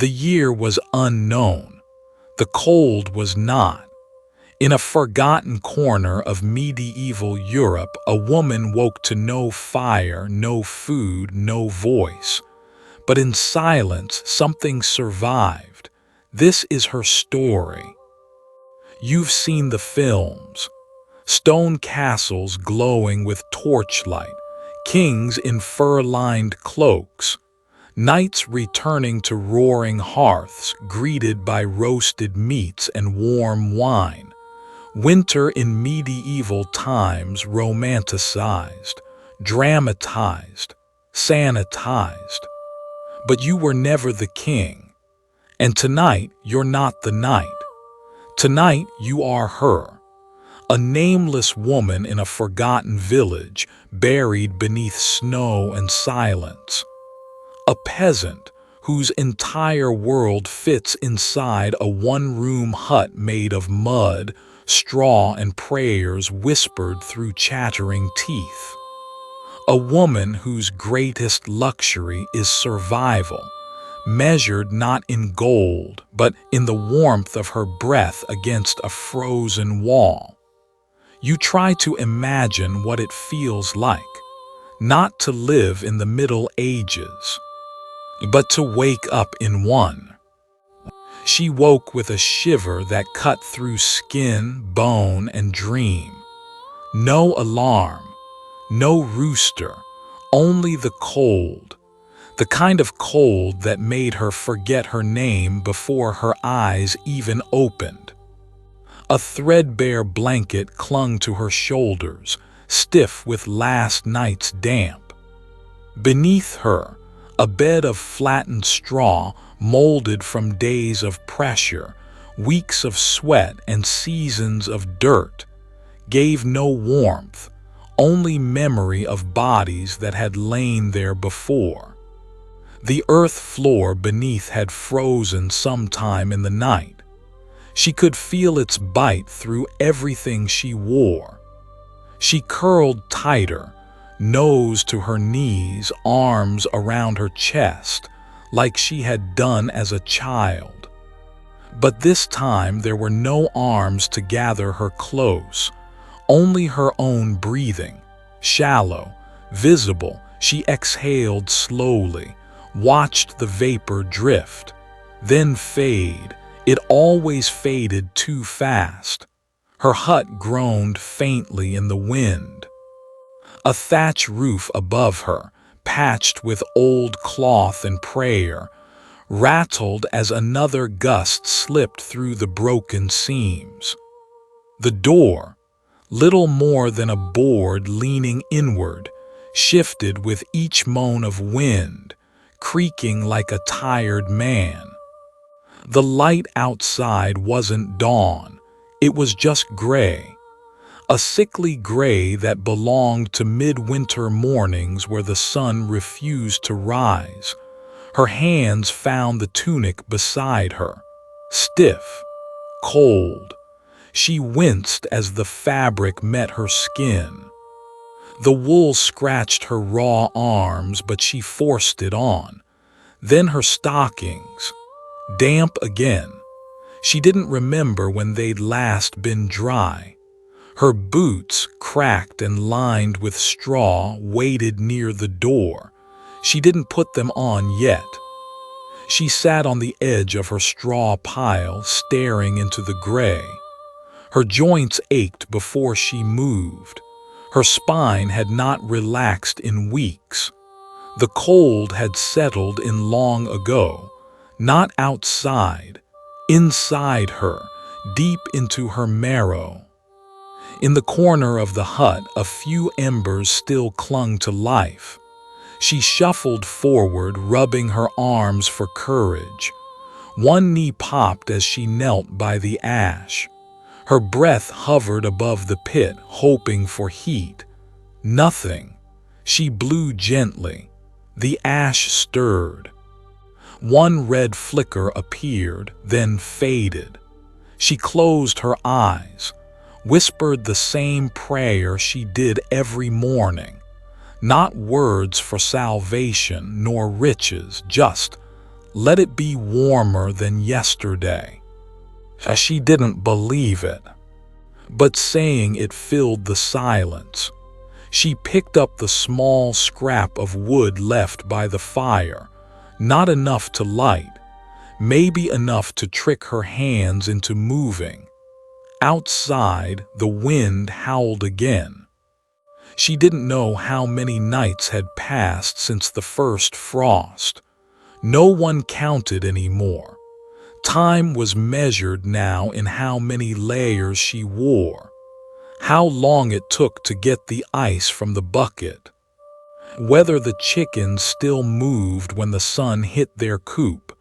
The year was unknown. The cold was not. In a forgotten corner of medieval Europe, a woman woke to no fire, no food, no voice. But in silence, something survived. This is her story. You've seen the films. Stone castles glowing with torchlight, kings in fur-lined cloaks, knights returning to roaring hearths greeted by roasted meats and warm wine. Winter in medieval times romanticized, dramatized, sanitized. But you were never the king. And tonight, you're not the knight. Tonight, you are her. A nameless woman in a forgotten village, buried beneath snow and silence. A peasant whose entire world fits inside a one-room hut made of mud, straw, and prayers whispered through chattering teeth. A woman whose greatest luxury is survival, measured not in gold, but in the warmth of her breath against a frozen wall. You try to imagine what it feels like, not to live in the Middle Ages, but to wake up in one. She woke with a shiver that cut through skin, bone, and dream. No alarm, no rooster, only the cold. The kind of cold that made her forget her name before her eyes even opened. A threadbare blanket clung to her shoulders, stiff with last night's damp. Beneath her, a bed of flattened straw molded from days of pressure, weeks of sweat, and seasons of dirt, gave no warmth, only memory of bodies that had lain there before. The earth floor beneath had frozen sometime in the night. She could feel its bite through everything she wore. She curled tighter, nose to her knees, arms around her chest, like she had done as a child. But this time there were no arms to gather her close, only her own breathing, shallow, visible. She exhaled slowly, watched the vapor drift, then fade. It always faded too fast. Her hut groaned faintly in the wind. A thatch roof above her, patched with old cloth and prayer, rattled as another gust slipped through the broken seams. The door, little more than a board leaning inward, shifted with each moan of wind, creaking like a tired man. The light outside wasn't dawn, it was just gray. A sickly gray that belonged to midwinter mornings where the sun refused to rise. Her hands found the tunic beside her, stiff, cold. She winced as the fabric met her skin. The wool scratched her raw arms, but she forced it on. Then her stockings, damp again. She didn't remember when they'd last been dry. Her boots, cracked and lined with straw, waited near the door. She didn't put them on yet. She sat on the edge of her straw pile, staring into the gray. Her joints ached before she moved. Her spine had not relaxed in weeks. The cold had settled in long ago. Not outside, inside her, deep into her marrow. In the corner of the hut, a few embers still clung to life. She shuffled forward, rubbing her arms for courage. One knee popped as she knelt by the ash. Her breath hovered above the pit, hoping for heat. Nothing. She blew gently. The ash stirred. One red flicker appeared, then faded. She closed her eyes, whispered the same prayer she did every morning. Not words for salvation nor riches, just Let it be warmer than yesterday. She didn't believe it, but saying it filled the silence. She picked up the small scrap of wood left by the fire, not enough to light, maybe enough to trick her hands into moving. Outside, the wind howled again. She didn't know how many nights had passed since the first frost. No one counted anymore. Time was measured now in how many layers she wore, how long it took to get the ice from the bucket, whether the chickens still moved when the sun hit their coop.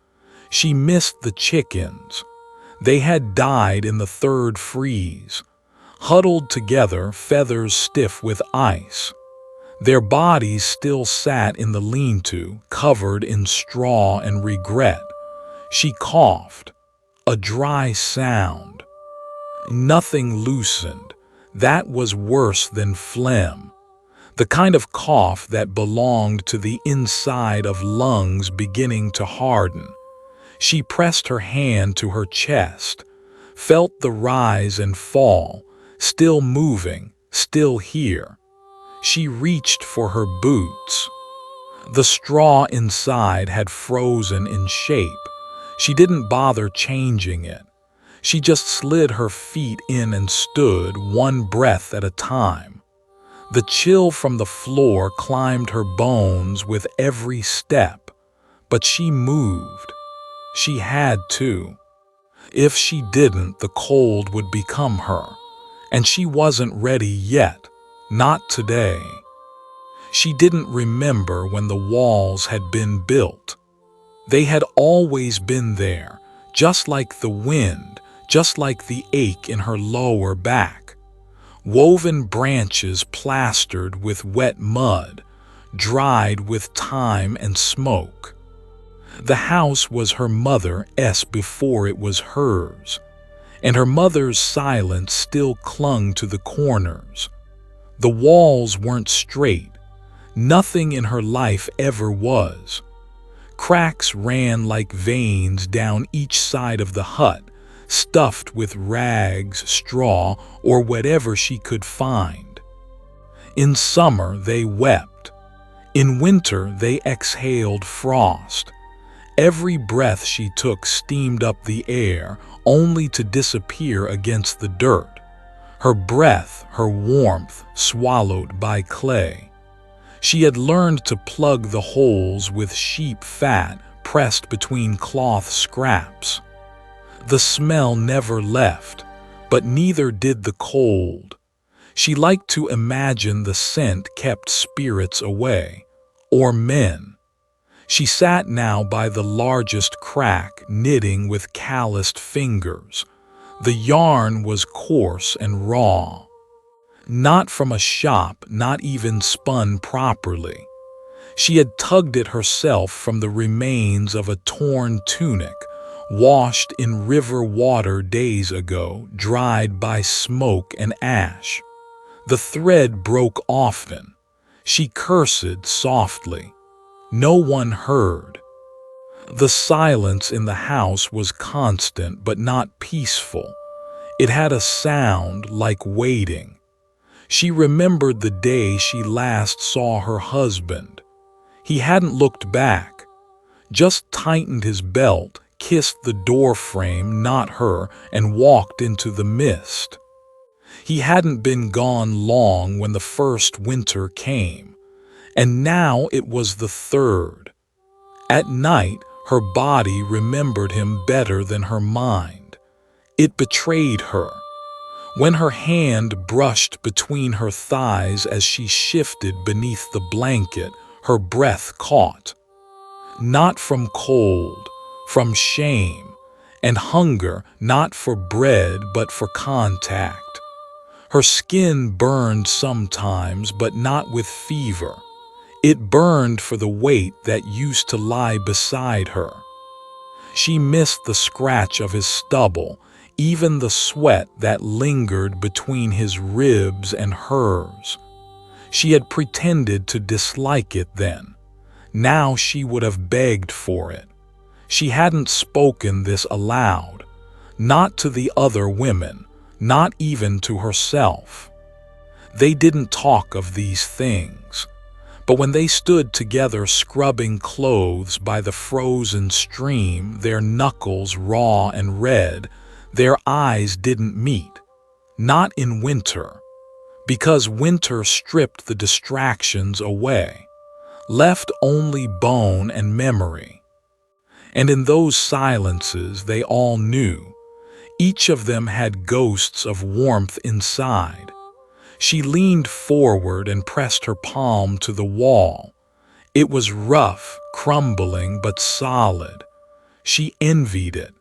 She missed the chickens. They had died in the third freeze, huddled together, feathers stiff with ice. Their bodies still sat in the lean-to, covered in straw and regret. She coughed, a dry sound. Nothing loosened. That was worse than phlegm, the kind of cough that belonged to the inside of lungs beginning to harden. She pressed her hand to her chest, felt the rise and fall, still moving, still here. She reached for her boots. The straw inside had frozen in shape. She didn't bother changing it. She just slid her feet in and stood, one breath at a time. The chill from the floor climbed her bones with every step, but she moved. She had to. If she didn't, the cold would become her, and she wasn't ready yet, not today. She didn't remember when the walls had been built. They had always been there, just like the wind, just like the ache in her lower back. Woven branches plastered with wet mud, dried with time and smoke. The house was her mother's before it was hers, and her mother's silence still clung to the corners. The walls weren't straight. Nothing in her life ever was. Cracks ran like veins down each side of the hut, stuffed with rags, straw, or whatever she could find. In summer they wept. In winter they exhaled frost. Every breath she took steamed up the air, only to disappear against the dirt. Her breath, her warmth, swallowed by clay. She had learned to plug the holes with sheep fat pressed between cloth scraps. The smell never left, but neither did the cold. She liked to imagine the scent kept spirits away, or men. She sat now by the largest crack, knitting with calloused fingers. The yarn was coarse and raw. Not from a shop, not even spun properly. She had tugged it herself from the remains of a torn tunic, washed in river water days ago, dried by smoke and ash. The thread broke often. She cursed softly. No one heard. The silence in the house was constant but not peaceful. It had a sound like waiting. She remembered the day she last saw her husband. He hadn't looked back, just tightened his belt, kissed the door frame, not her, and walked into the mist. He hadn't been gone long when the first winter came, and now it was the third. At night, her body remembered him better than her mind. It betrayed her. When her hand brushed between her thighs as she shifted beneath the blanket, her breath caught. Not from cold, from shame, and hunger, not for bread but for contact. Her skin burned sometimes, but not with fever. It burned for the weight that used to lie beside her. She missed the scratch of his stubble, even the sweat that lingered between his ribs and hers. She had pretended to dislike it then. Now she would have begged for it. She hadn't spoken this aloud, not to the other women, not even to herself. They didn't talk of these things. But when they stood together scrubbing clothes by the frozen stream, their knuckles raw and red, their eyes didn't meet. Not in winter, because winter stripped the distractions away, left only bone and memory. And in those silences they all knew, each of them had ghosts of warmth inside. She leaned forward and pressed her palm to the wall. It was rough, crumbling, but solid. She envied it.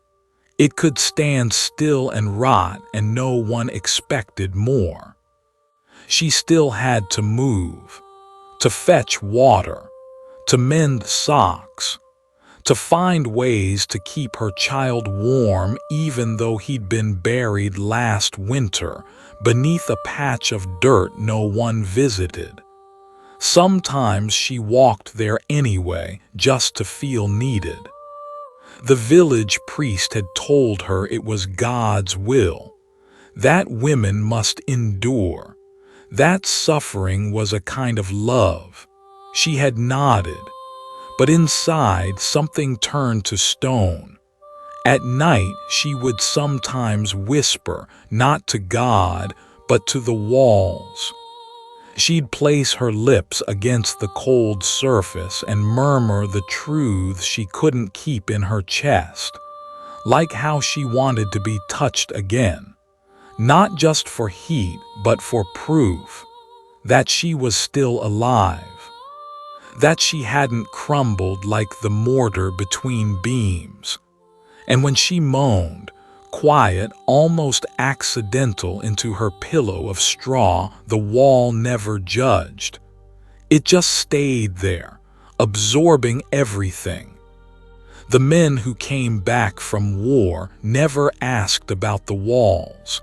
It could stand still and rot, and no one expected more. She still had to move, to fetch water, to mend socks, to find ways to keep her child warm even though he'd been buried last winter beneath a patch of dirt no one visited. Sometimes she walked there anyway just to feel needed. The village priest had told her it was God's will, that women must endure, that suffering was a kind of love. She had nodded. But inside, something turned to stone. At night, she would sometimes whisper, not to God, but to the walls. She'd place her lips against the cold surface and murmur the truths she couldn't keep in her chest, like how she wanted to be touched again, not just for heat, but for proof that she was still alive, that she hadn't crumbled like the mortar between beams. And when she moaned, quiet, almost accidental, into her pillow of straw, the wall never judged. It just stayed there, absorbing everything. The men who came back from war never asked about the walls.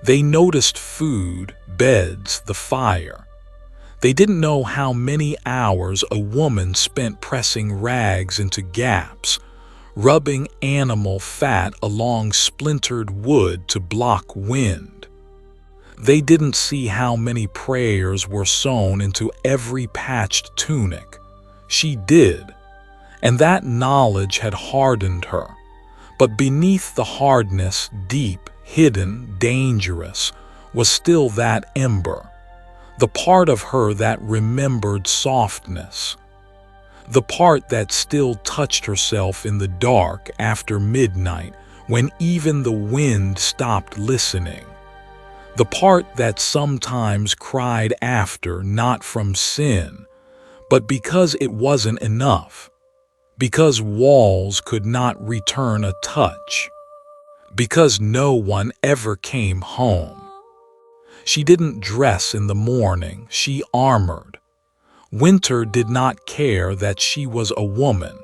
They noticed food, beds, the fire. They didn't know how many hours a woman spent pressing rags into gaps, rubbing animal fat along splintered wood to block wind. They didn't see how many prayers were sewn into every patched tunic. She did, and that knowledge had hardened her. But beneath the hardness, deep, hidden, dangerous, was still that ember, the part of her that remembered softness, the part that still touched herself in the dark after midnight when even the wind stopped listening, the part that sometimes cried after, not from sin, but because it wasn't enough, because walls could not return a touch, because no one ever came home. She didn't dress in the morning, she armored. Winter did not care that she was a woman.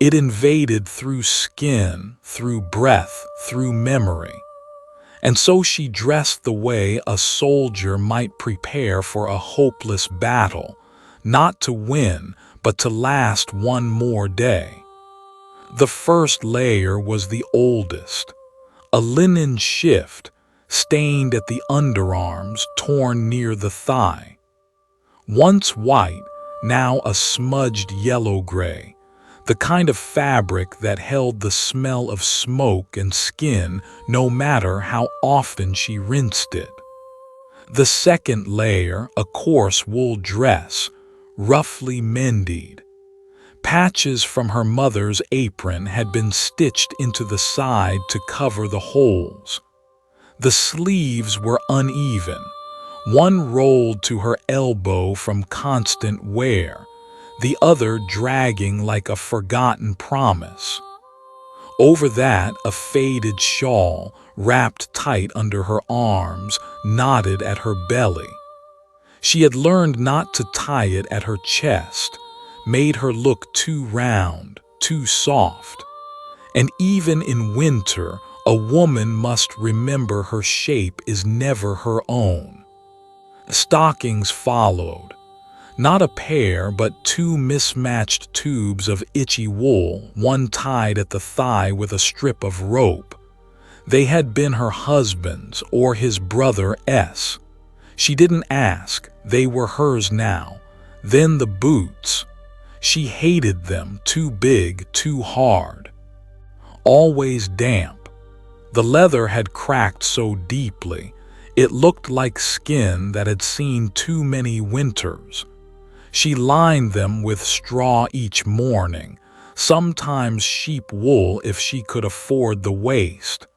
It invaded through skin, through breath, through memory. And so she dressed the way a soldier might prepare for a hopeless battle, not to win, but to last one more day. The first layer was the oldest, a linen shift, stained at the underarms, torn near the thigh. Once white, now a smudged yellow-gray, the kind of fabric that held the smell of smoke and skin no matter how often she rinsed it. The second layer, a coarse wool dress, roughly mended. Patches from her mother's apron had been stitched into the side to cover the holes. The sleeves were uneven, one rolled to her elbow from constant wear, the other dragging like a forgotten promise. Over that, a faded shawl, wrapped tight under her arms, knotted at her belly. She had learned not to tie it at her chest, made her look too round, too soft. And even in winter, a woman must remember her shape is never her own. Stockings followed, Not a pair, but two mismatched tubes of itchy wool, one tied at the thigh with a strip of rope. They had been her husband's or his brother's. She didn't ask, they were hers now. Then the boots. She hated them, too big, too hard. Always damp. The leather had cracked so deeply, it looked like skin that had seen too many winters. She lined them with straw each morning, sometimes sheep wool if she could afford the waste.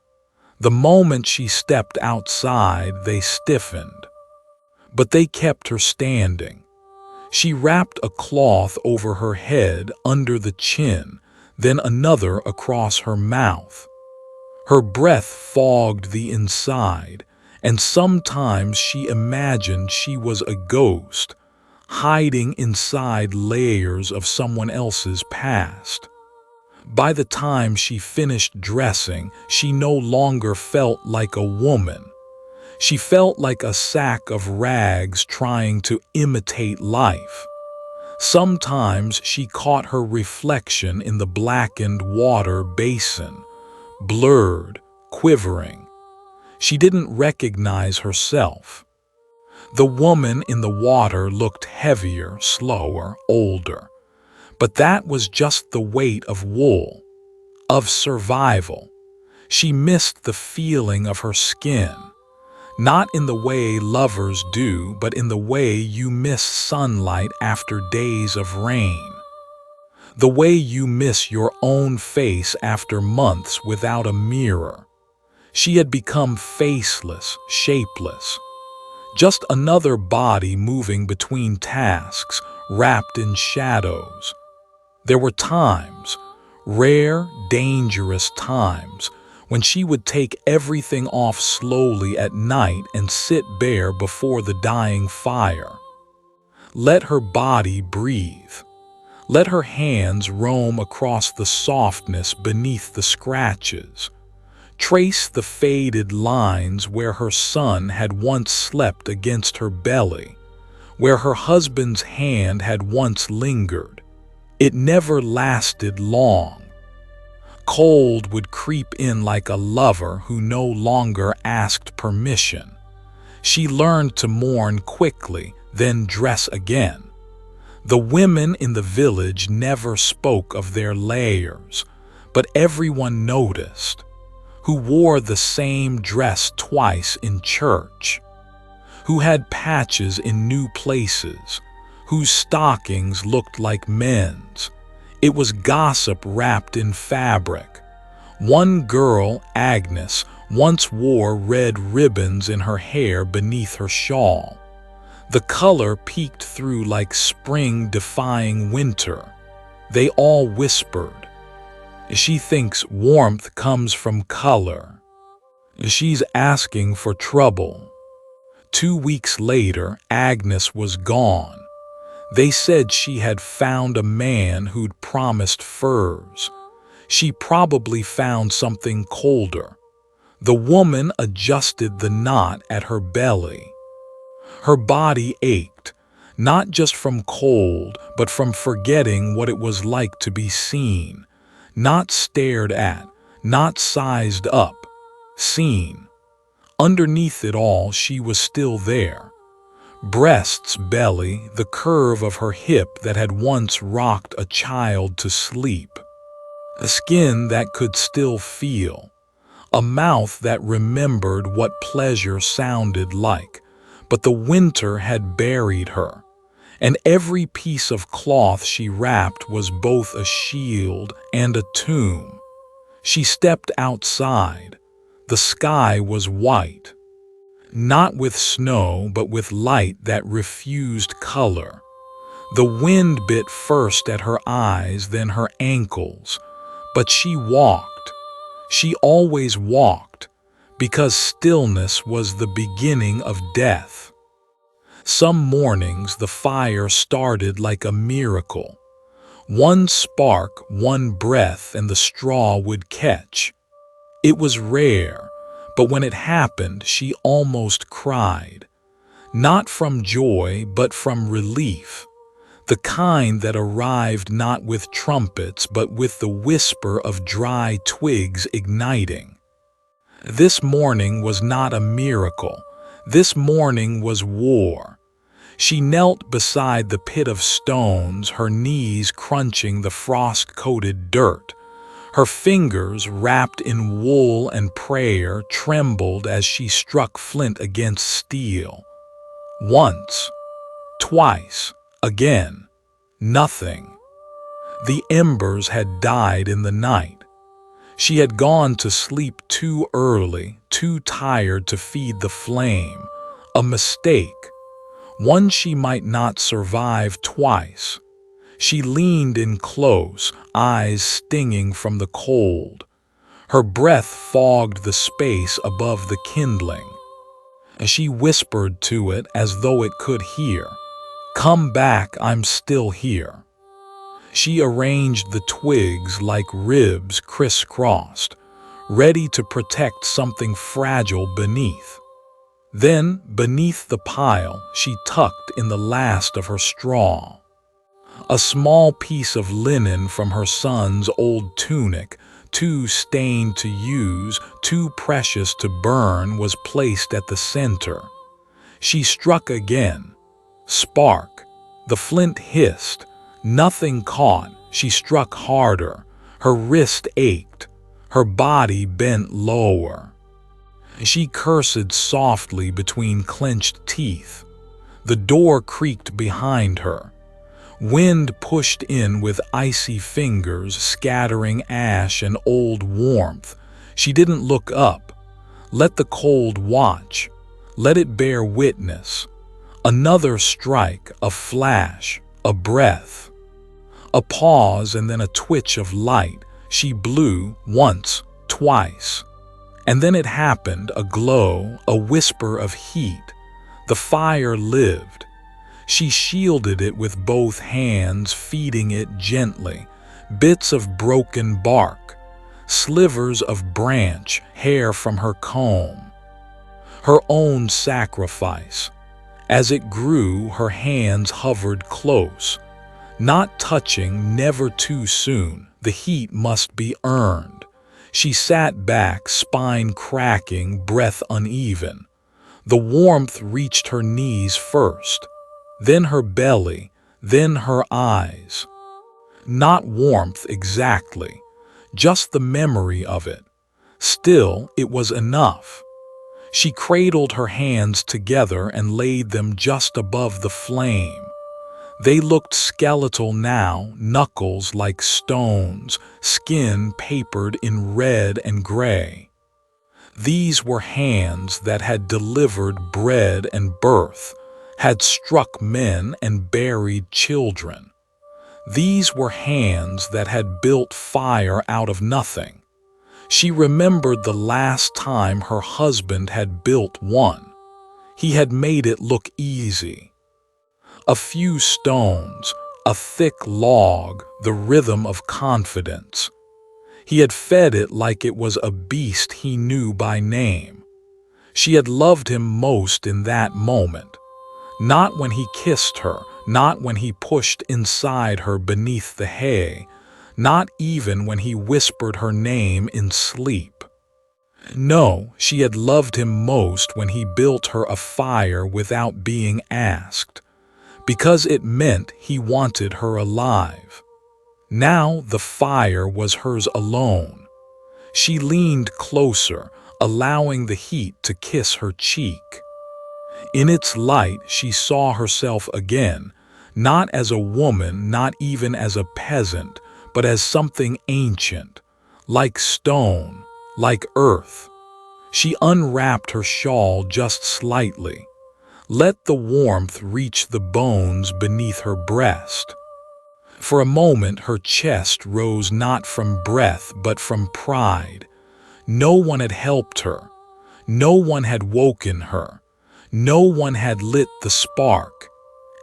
The moment she stepped outside, they stiffened. But they kept her standing. She wrapped a cloth over her head under the chin, then another across her mouth. Her breath fogged the inside, and sometimes she imagined she was a ghost, hiding inside layers of someone else's past. By the time she finished dressing, she no longer felt like a woman. She felt like a sack of rags trying to imitate life. Sometimes she caught her reflection in the blackened water basin, blurred, quivering. She didn't recognize herself. The woman in the water looked heavier, slower, older. But that was just the weight of wool, of survival. She missed the feeling of her skin, not in the way lovers do, but in the way you miss sunlight after days of rain. The way you miss your own face after months without a mirror. She had become faceless, shapeless. Just another body moving between tasks, wrapped in shadows. There were times, rare, dangerous times, when she would take everything off slowly at night and sit bare before the dying fire. Let her body breathe. Let her hands roam across the softness beneath the scratches. Trace the faded lines where her son had once slept against her belly, where her husband's hand had once lingered. It never lasted long. Cold would creep in like a lover who no longer asked permission. She learned to mourn quickly, then dress again. The women in the village never spoke of their layers, but everyone noticed. Who wore the same dress twice in church, who had patches in new places, whose stockings looked like men's. It was gossip wrapped in fabric. One girl, Agnes, once wore red ribbons in her hair beneath her shawl. The color peeked through like spring defying winter. They all whispered. She thinks warmth comes from color. She's asking for trouble. 2 weeks later, Agnes was gone. They said she had found a man who'd promised furs. She probably found something colder. The woman adjusted the knot at her belly. Her body ached, not just from cold, but from forgetting what it was like to be seen. Not stared at, not sized up, seen. Underneath it all, she was still there. Breasts, belly, the curve of her hip that had once rocked a child to sleep. A skin that could still feel. A mouth that remembered what pleasure sounded like. But the winter had buried her. And every piece of cloth she wrapped was both a shield and a tomb. She stepped outside. The sky was white. Not with snow, but with light that refused color. The wind bit first at her eyes, then her ankles. But she walked. She always walked, because stillness was the beginning of death. Some mornings the fire started like a miracle. One spark, one breath, and the straw would catch. It was rare, but when it happened, she almost cried. Not from joy, but from relief. the kind that arrived not with trumpets but with the whisper of dry twigs igniting. This morning was not a miracle. This morning was war. She knelt beside the pit of stones, her knees crunching the frost-coated dirt. Her fingers, wrapped in wool and prayer, trembled as she struck flint against steel. Once, twice, again, nothing. The embers had died in the night. She had gone to sleep too early, too tired to feed the flame. A mistake, one she might not survive twice. She leaned in close, eyes stinging from the cold. Her breath fogged the space above the kindling. She whispered to it as though it could hear, "Come back, I'm still here." She arranged the twigs like ribs crisscrossed, ready to protect something fragile beneath. Then, beneath the pile, she tucked in the last of her straw. A small piece of linen from her son's old tunic, too stained to use, too precious to burn, was placed at the center. She struck again. Spark. The flint hissed. Nothing caught. She struck harder. Her wrist ached. Her body bent lower. She cursed softly between clenched teeth. The door creaked behind her. Wind pushed in with icy fingers, scattering ash and old warmth. She didn't look up. Let the cold watch. Let it bear witness. Another strike, a flash, a breath. A pause and then a twitch of light. She blew once, twice. And then it happened, a glow, a whisper of heat. The fire lived. She shielded it with both hands, feeding it gently. Bits of broken bark, slivers of branch, hair from her comb. Her own sacrifice. As it grew, her hands hovered close. Not touching, never too soon. The heat must be earned. She sat back, spine cracking, breath uneven. The warmth reached her knees first, then her belly, then her eyes. Not warmth exactly, just the memory of it. Still, it was enough. She cradled her hands together and laid them just above the flame. They looked skeletal now, knuckles like stones, skin papered in red and gray. These were hands that had delivered bread and birth, had struck men and buried children. These were hands that had built fire out of nothing. She remembered the last time her husband had built one. He had made it look easy. A few stones, a thick log, the rhythm of confidence. He had fed it like it was a beast he knew by name. She had loved him most in that moment. Not when he kissed her, not when he pushed inside her beneath the hay, not even when he whispered her name in sleep. No, she had loved him most when he built her a fire without being asked, because it meant he wanted her alive. Now the fire was hers alone. She leaned closer, allowing the heat to kiss her cheek. In its light, she saw herself again, not as a woman, not even as a peasant, but as something ancient, like stone, like earth. She unwrapped her shawl just slightly. Let the warmth reach the bones beneath her breast. For a moment, her chest rose not from breath, but from pride. No one had helped her. No one had woken her. No one had lit the spark.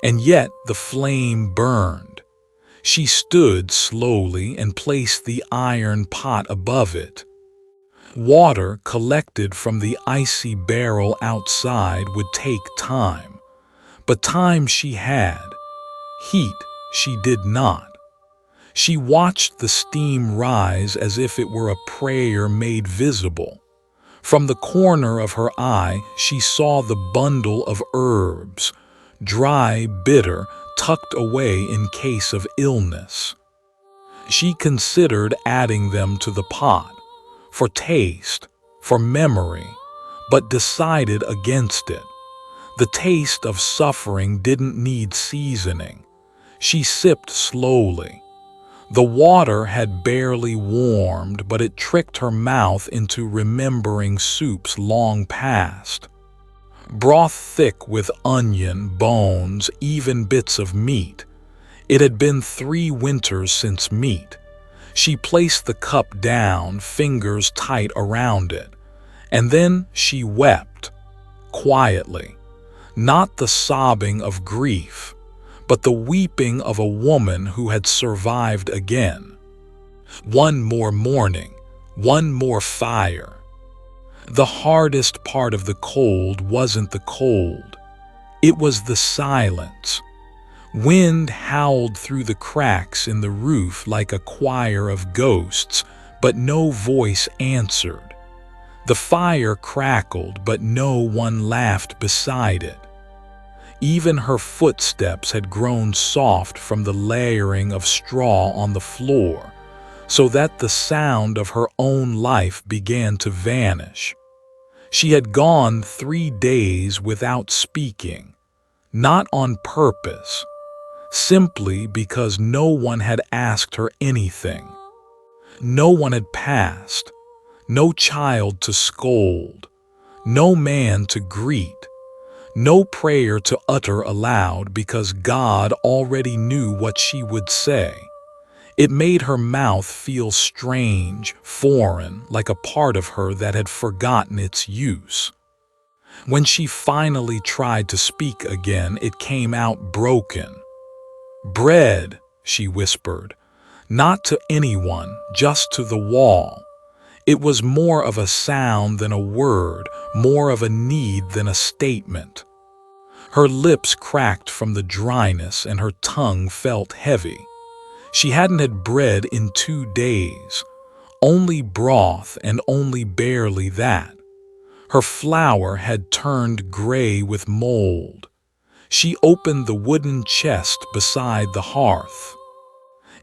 And yet the flame burned. She stood slowly and placed the iron pot above it. Water collected from the icy barrel outside would take time. But time she had. Heat, she did not. She watched the steam rise as if it were a prayer made visible. From the corner of her eye, she saw the bundle of herbs, dry, bitter, tucked away in case of illness. She considered adding them to the pot, for taste, for memory, but decided against it. The taste of suffering didn't need seasoning. She sipped slowly. The water had barely warmed, but it tricked her mouth into remembering soups long past. Broth thick with onion, bones, even bits of meat. It had been 3 winters since meat. She placed the cup down, fingers tight around it. And then she wept, quietly. Not the sobbing of grief, but the weeping of a woman who had survived again. One more morning, one more fire. The hardest part of the cold wasn't the cold. It was the silence. Wind howled through the cracks in the roof like a choir of ghosts, but no voice answered. The fire crackled, but no one laughed beside it. Even her footsteps had grown soft from the layering of straw on the floor, so that the sound of her own life began to vanish. She had gone 3 days without speaking, not on purpose, simply because no one had asked her anything. No one had passed, no child to scold, no man to greet, no prayer to utter aloud because God already knew what she would say. It made her mouth feel strange, foreign, like a part of her that had forgotten its use. When she finally tried to speak again, it came out broken. "Bread," she whispered, not to anyone, just to the wall. It was more of a sound than a word, more of a need than a statement. Her lips cracked from the dryness and her tongue felt heavy. She hadn't had bread in 2 days, only broth and only barely that. Her flour had turned gray with mold. She opened the wooden chest beside the hearth.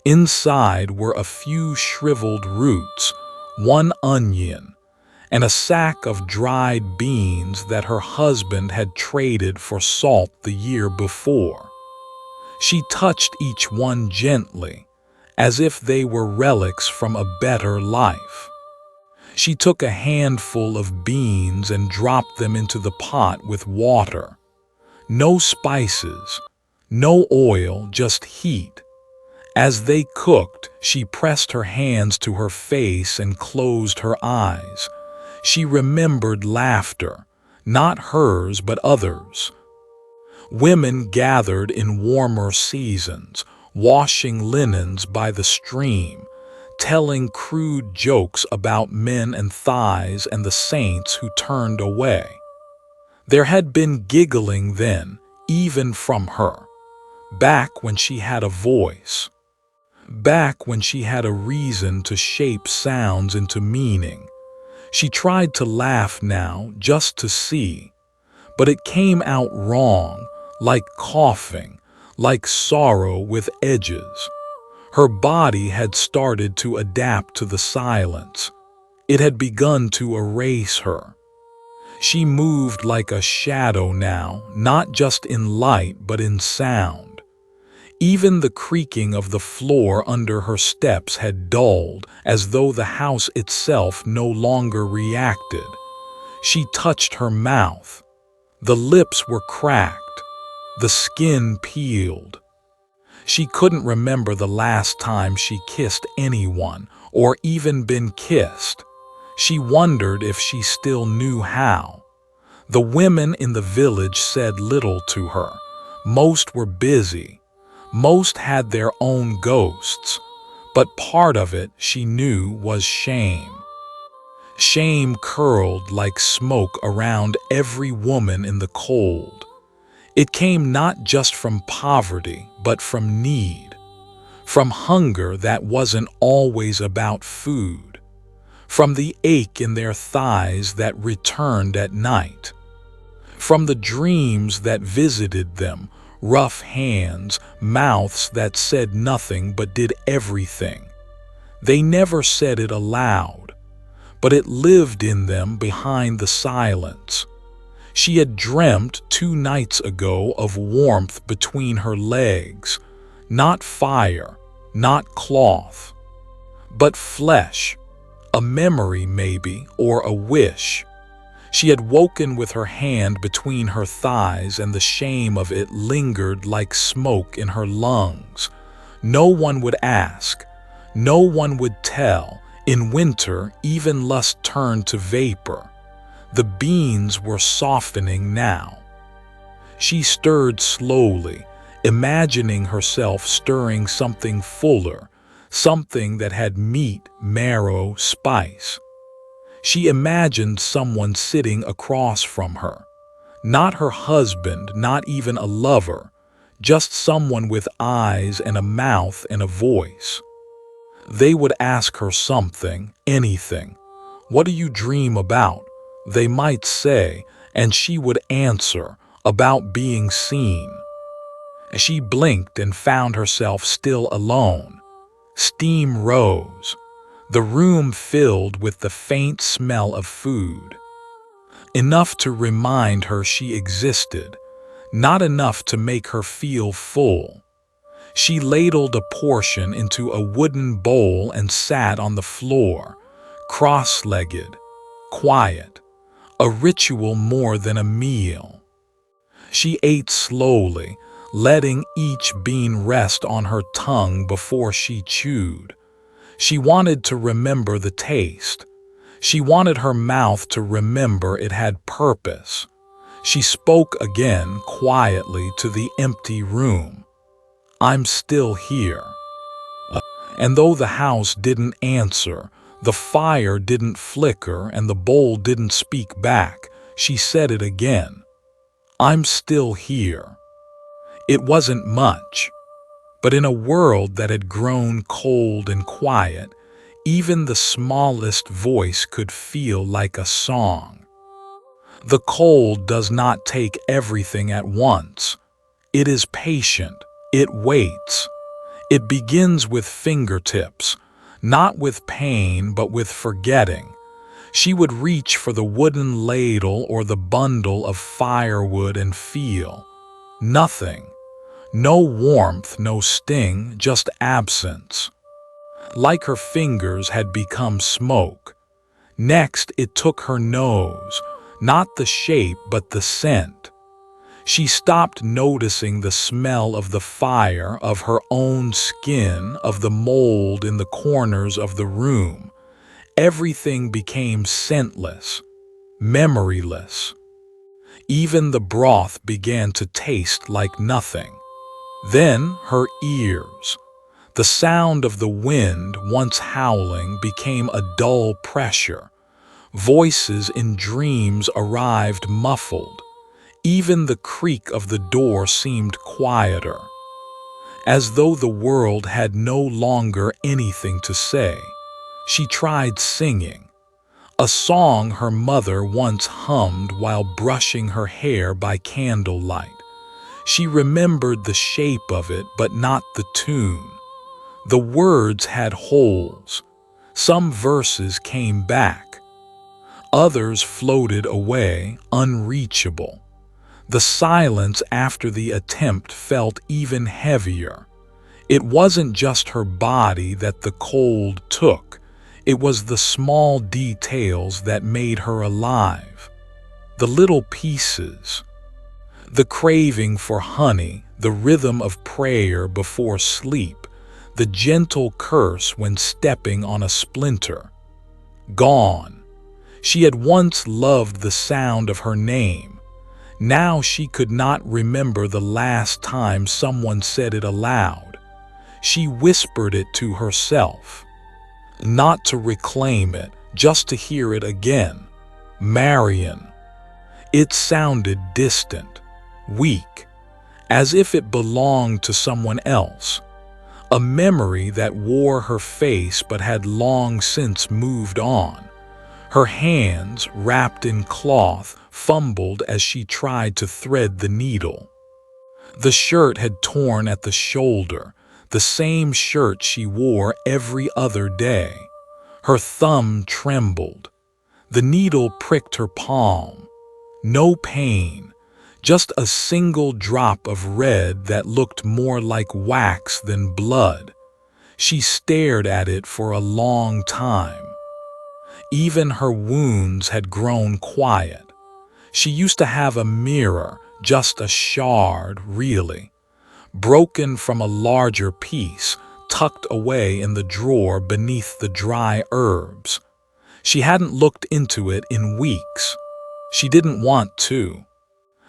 Inside were a few shriveled roots, 1 onion, and a sack of dried beans that her husband had traded for salt the year before. She touched each one gently, as if they were relics from a better life. She took a handful of beans and dropped them into the pot with water. No spices, no oil, just heat. As they cooked, she pressed her hands to her face and closed her eyes. She remembered laughter, not hers but others. Women gathered in warmer seasons, washing linens by the stream, telling crude jokes about men and thighs and the saints who turned away. There had been giggling then, even from her, back when she had a voice. Back when she had a reason to shape sounds into meaning. She tried to laugh now, just to see, but it came out wrong, like coughing, like sorrow with edges. Her body had started to adapt to the silence. It had begun to erase her. She moved like a shadow now, not just in light but in sound. Even the creaking of the floor under her steps had dulled, as though the house itself no longer reacted. She touched her mouth. The lips were cracked, the skin peeled. She couldn't remember the last time she kissed anyone, or even been kissed. She wondered if she still knew how. The women in the village said little to her. Most were busy. Most had their own ghosts, but part of it, she knew, was shame. Shame curled like smoke around every woman in the cold. It came not just from poverty, but from need, from hunger that wasn't always about food, from the ache in their thighs that returned at night, from the dreams that visited them, rough hands, mouths that said nothing but did everything. They never said it aloud, but it lived in them behind the silence. She had dreamt 2 nights ago of warmth between her legs, not fire, not cloth, but flesh, a memory maybe, or a wish. She had woken with her hand between her thighs, and the shame of it lingered like smoke in her lungs. No one would ask, no one would tell. In winter, even lust turned to vapor. The beans were softening now. She stirred slowly, imagining herself stirring something fuller, something that had meat, marrow, spice. She imagined someone sitting across from her. Not her husband, not even a lover, just someone with eyes and a mouth and a voice. They would ask her something, anything. "What do you dream about?" they might say, and she would answer, "About being seen." She blinked and found herself still alone. Steam rose. The room filled with the faint smell of food. Enough to remind her she existed, not enough to make her feel full. She ladled a portion into a wooden bowl and sat on the floor, cross-legged, quiet, a ritual more than a meal. She ate slowly, letting each bean rest on her tongue before she chewed. She wanted to remember the taste. She wanted her mouth to remember it had purpose. She spoke again quietly to the empty room. "I'm still here." And though the house didn't answer, the fire didn't flicker, and the bowl didn't speak back, she said it again. "I'm still here." It wasn't much, but in a world that had grown cold and quiet, even the smallest voice could feel like a song. The cold does not take everything at once. It is patient. It waits. It begins with fingertips, not with pain but with forgetting. She would reach for the wooden ladle or the bundle of firewood and feel nothing. No warmth, no sting, just absence. Like her fingers had become smoke. Next, it took her nose, not the shape but the scent. She stopped noticing the smell of the fire, of her own skin, of the mold in the corners of the room. Everything became scentless, memoryless. Even the broth began to taste like nothing. Then her ears. The sound of the wind, once howling, became a dull pressure. Voices in dreams arrived muffled. Even the creak of the door seemed quieter, as though the world had no longer anything to say. She tried singing, a song her mother once hummed while brushing her hair by candlelight. She remembered the shape of it, but not the tune. The words had holes. Some verses came back. Others floated away, unreachable. The silence after the attempt felt even heavier. It wasn't just her body that the cold took. It was the small details that made her alive. The little pieces. The craving for honey, the rhythm of prayer before sleep, the gentle curse when stepping on a splinter. Gone. She had once loved the sound of her name. Now she could not remember the last time someone said it aloud. She whispered it to herself. Not to reclaim it, just to hear it again. Marion. It sounded distant, weak, as if it belonged to someone else, a memory that wore her face but had long since moved on. Her hands, wrapped in cloth, fumbled as she tried to thread the needle. The shirt had torn at the shoulder, the same shirt she wore every other day. Her thumb trembled. The needle pricked her palm. No pain, just a single drop of red that looked more like wax than blood. She stared at it for a long time. Even her wounds had grown quiet. She used to have a mirror, just a shard, really, broken from a larger piece, tucked away in the drawer beneath the dry herbs. She hadn't looked into it in weeks. She didn't want to.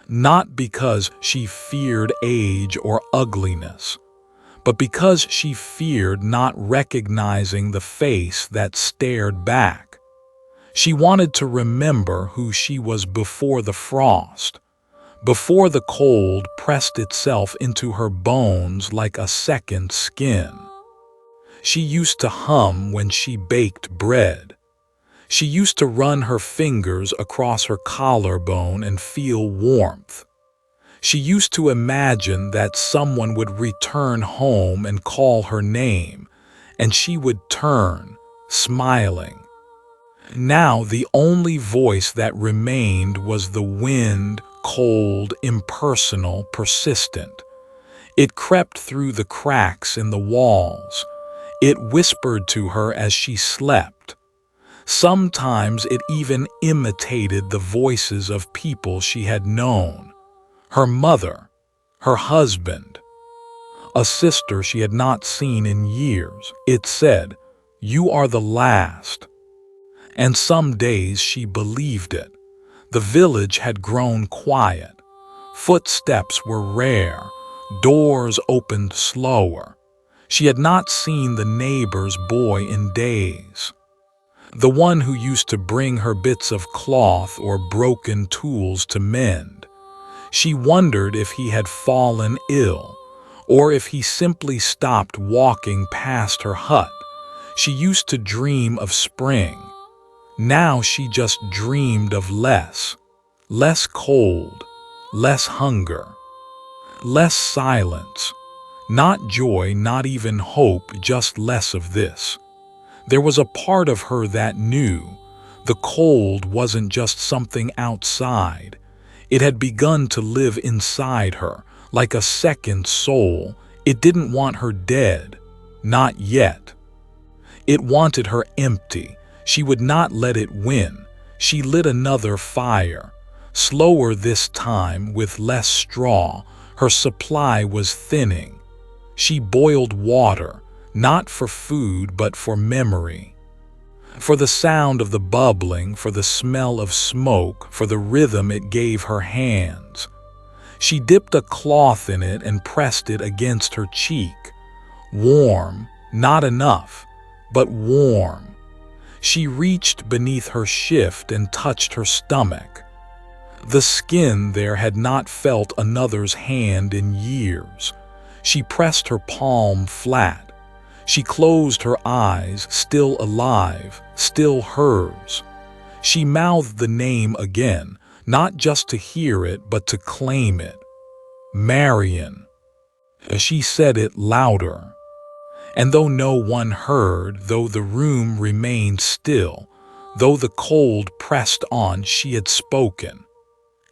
Not because she feared age or ugliness, but because she feared not recognizing the face that stared back. She wanted to remember who she was before the frost, before the cold pressed itself into her bones like a second skin. She used to hum when she baked bread. She used to run her fingers across her collarbone and feel warmth. She used to imagine that someone would return home and call her name, and she would turn, smiling. Now the only voice that remained was the wind, cold, impersonal, persistent. It crept through the cracks in the walls. It whispered to her as she slept. Sometimes it even imitated the voices of people she had known. Her mother, her husband, a sister she had not seen in years. It said, "You are the last." And some days she believed it. The village had grown quiet. Footsteps were rare. Doors opened slower. She had not seen the neighbor's boy in days. The one who used to bring her bits of cloth or broken tools to mend. She wondered if he had fallen ill, or if he simply stopped walking past her hut. She used to dream of spring. Now she just dreamed of less cold, less hunger, less silence. Not joy, not even hope, just less of this. There was a part of her that knew the cold wasn't just something outside. It had begun to live inside her, like a second soul. It didn't want her dead, not yet. It wanted her empty. She would not let it win. She lit another fire, slower this time, with less straw. Her supply was thinning. She boiled water, not for food but for memory, for the sound of the bubbling, for the smell of smoke, for the rhythm it gave her hands. She dipped a cloth in it and pressed it against her cheek. Warm, not enough, but warm. She reached beneath her shift and touched her stomach. The skin there had not felt another's hand in years. She pressed her palm flat. She closed her eyes, still alive, still hers. She mouthed the name again, not just to hear it, but to claim it. Marion. She said it louder. And though no one heard, though the room remained still, though the cold pressed on, she had spoken.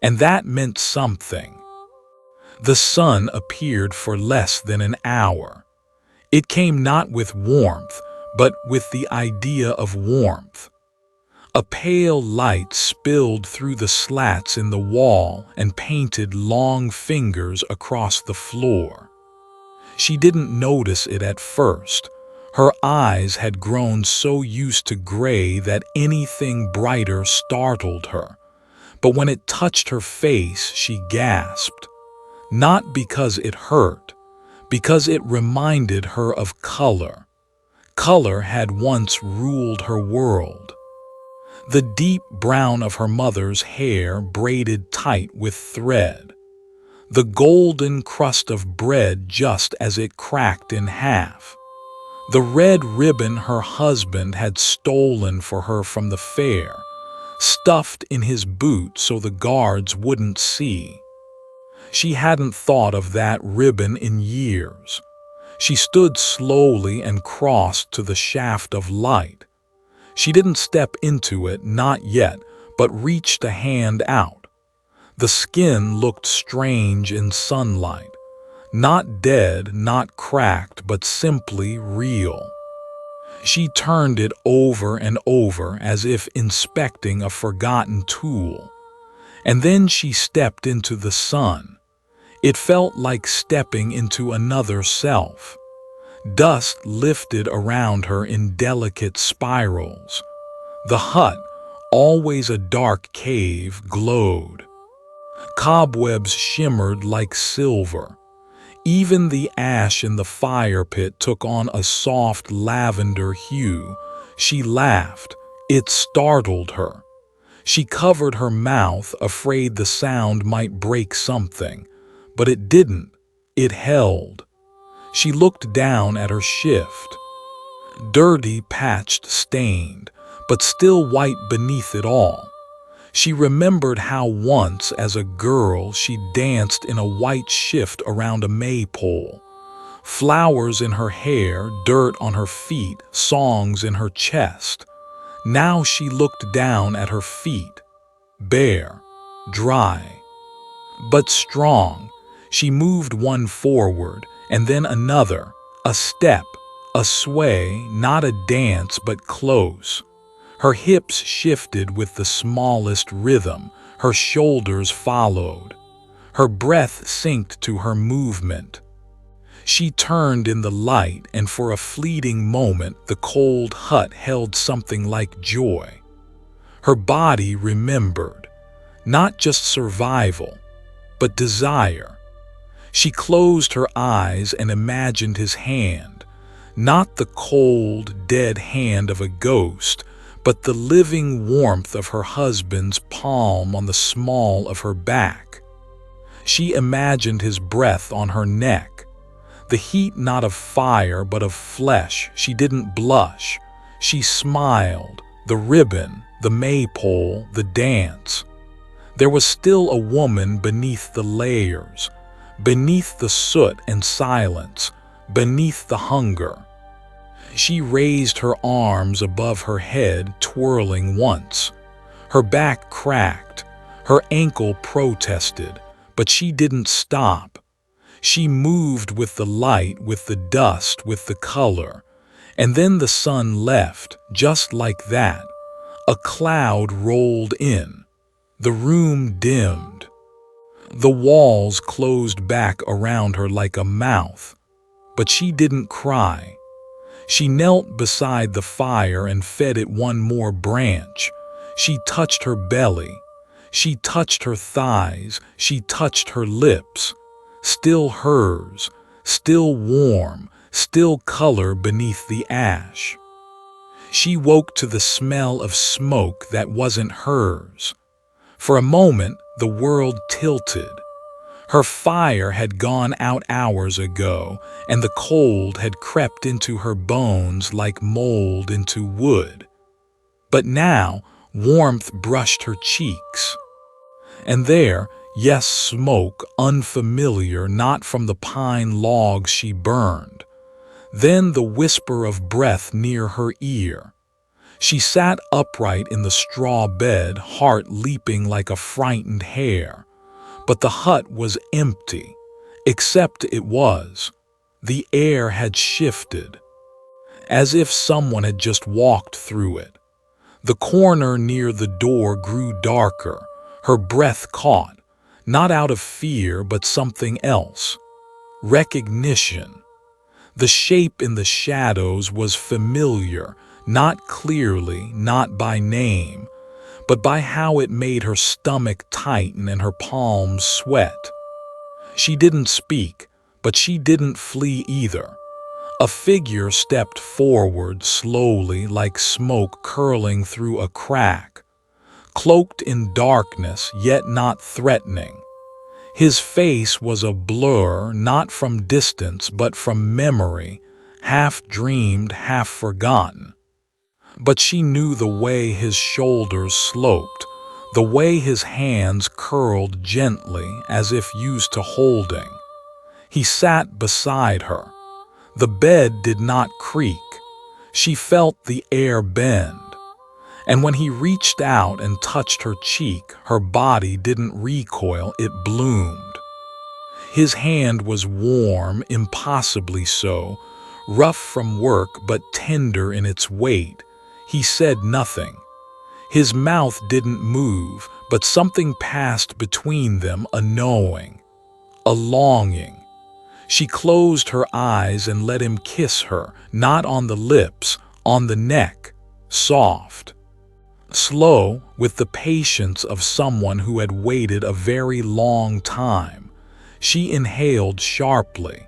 And that meant something. The sun appeared for less than an hour. It came not with warmth, but with the idea of warmth. A pale light spilled through the slats in the wall and painted long fingers across the floor. She didn't notice it at first. Her eyes had grown so used to gray that anything brighter startled her. But when it touched her face, she gasped. Not because it hurt, because it reminded her of color. Color had once ruled her world. The deep brown of her mother's hair braided tight with thread. the golden crust of bread just as it cracked in half, the red ribbon her husband had stolen for her from the fair, stuffed in his boot so the guards wouldn't see. She hadn't thought of that ribbon in years. She stood slowly and crossed to the shaft of light. She didn't step into it, not yet, but reached a hand out. The skin looked strange in sunlight. Not dead, not cracked, but simply real. She turned it over and over as if inspecting a forgotten tool. And then she stepped into the sun. It felt like stepping into another self. Dust lifted around her in delicate spirals. The hut, always a dark cave, glowed. Cobwebs shimmered like silver. Even the ash in the fire pit took on a soft lavender hue. She laughed. It startled her. She covered her mouth, afraid the sound might break something. But it didn't. It held. She looked down at her shift. Dirty, patched, stained, but still white beneath it all. She remembered how once, as a girl, she danced in a white shift around a maypole. Flowers in her hair, dirt on her feet, songs in her chest. Now she looked down at her feet, bare, dry, but strong. She moved one forward, and then another, a step, a sway, not a dance but close. Her hips shifted with the smallest rhythm, her shoulders followed. Her breath synced to her movement. She turned in the light, and for a fleeting moment the cold hut held something like joy. Her body remembered, not just survival, but desire. She closed her eyes and imagined his hand, not the cold, dead hand of a ghost, but the living warmth of her husband's palm on the small of her back. She imagined his breath on her neck, the heat not of fire but of flesh. She didn't blush. She smiled, the ribbon, the maypole, the dance. There was still a woman beneath the layers, beneath the soot and silence, beneath the hunger. She raised her arms above her head, twirling once. Her back cracked, her ankle protested, but she didn't stop. She moved with the light, with the dust, with the color. And then the sun left, just like that. A cloud rolled in. The room dimmed. The walls closed back around her like a mouth. But she didn't cry. She knelt beside the fire and fed it one more branch. She touched her belly. She touched her thighs. She touched her lips. Still hers, still warm, still color beneath the ash. She woke to the smell of smoke that wasn't hers. For a moment, the world tilted. Her fire had gone out hours ago, and the cold had crept into her bones like mold into wood. But now, warmth brushed her cheeks. And there, yes, smoke, unfamiliar, not from the pine logs she burned. Then the whisper of breath near her ear. She sat upright in the straw bed, heart leaping like a frightened hare. But the hut was empty, except it was. The air had shifted, as if someone had just walked through it. The corner near the door grew darker, her breath caught, not out of fear but something else. Recognition. The shape in the shadows was familiar, not clearly, not by name, but by how it made her stomach tighten and her palms sweat. She didn't speak, but she didn't flee either. A figure stepped forward slowly, like smoke curling through a crack, cloaked in darkness yet not threatening. His face was a blur, not from distance but from memory, half dreamed, half forgotten. But she knew the way his shoulders sloped, the way his hands curled gently as if used to holding. He sat beside her. The bed did not creak. She felt the air bend. And when he reached out and touched her cheek, her body didn't recoil, it bloomed. His hand was warm, impossibly so, rough from work but tender in its weight. He said nothing. His mouth didn't move, but something passed between them, a knowing, a longing. She closed her eyes and let him kiss her, not on the lips, on the neck, soft, slow, with the patience of someone who had waited a very long time. She inhaled sharply.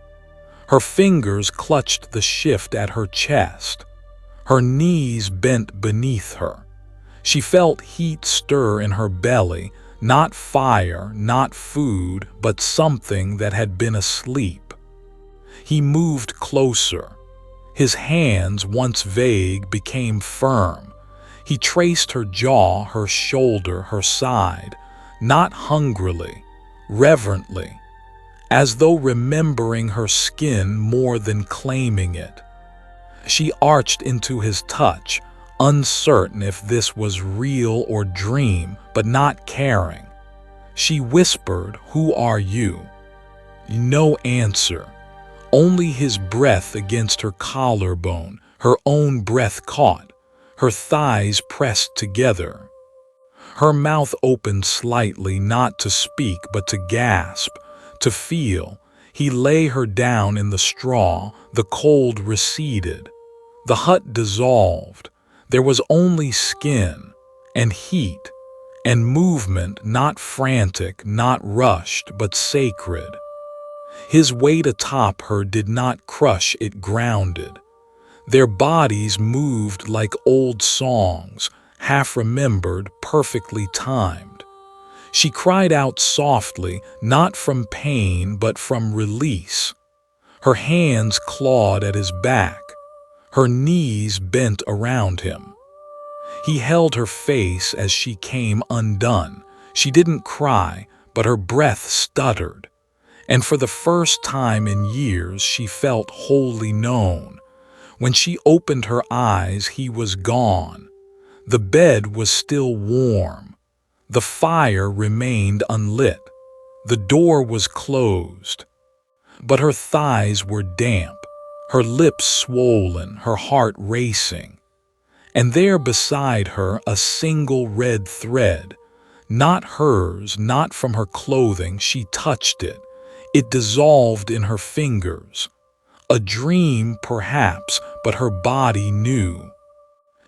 Her fingers clutched the shift at her chest. Her knees bent beneath her. She felt heat stir in her belly, not fire, not food, but something that had been asleep. He moved closer. His hands, once vague, became firm. He traced her jaw, her shoulder, her side, not hungrily, reverently, as though remembering her skin more than claiming it. She arched into his touch, uncertain if this was real or dream, but not caring. She whispered, "Who are you?" No answer. Only his breath against her collarbone, her own breath caught, her thighs pressed together. Her mouth opened slightly, not to speak but to gasp, to feel. He lay her down in the straw, the cold receded. The hut dissolved. There was only skin, and heat, and movement, not frantic, not rushed, but sacred. His weight atop her did not crush, it grounded. Their bodies moved like old songs, half remembered, perfectly timed. She cried out softly, not from pain but from release. Her hands clawed at his back. Her knees bent around him. He held her face as she came undone. She didn't cry, but her breath stuttered. And for the first time in years she felt wholly known. When she opened her eyes, he was gone. The bed was still warm. The fire remained unlit. The door was closed. But her thighs were damp, her lips swollen, her heart racing. And there beside her a single red thread, not hers, not from her clothing. She touched it. It dissolved in her fingers. A dream, perhaps, but her body knew.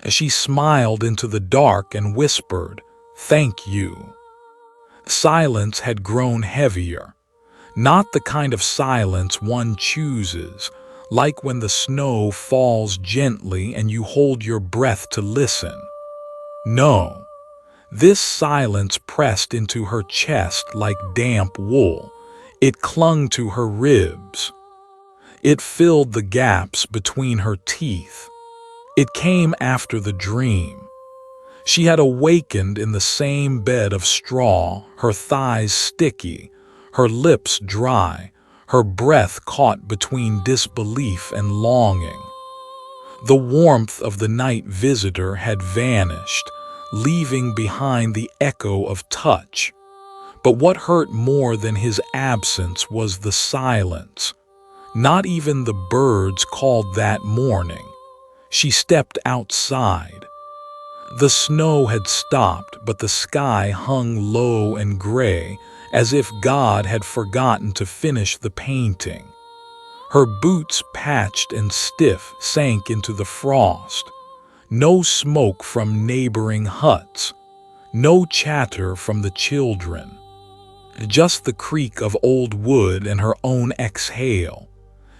She smiled into the dark and whispered, "Thank you." Silence had grown heavier. Not the kind of silence one chooses, like when the snow falls gently and you hold your breath to listen. No, this silence pressed into her chest like damp wool. It clung to her ribs. It filled the gaps between her teeth. It came after the dream. She had awakened in the same bed of straw, her thighs sticky, her lips dry, her breath caught between disbelief and longing. The warmth of the night visitor had vanished, leaving behind the echo of touch. But what hurt more than his absence was the silence. Not even the birds called that morning. She stepped outside. The snow had stopped, but the sky hung low and gray, as if God had forgotten to finish the painting. Her boots, patched and stiff, sank into the frost. No smoke from neighboring huts. No chatter from the children. Just the creak of old wood and her own exhale.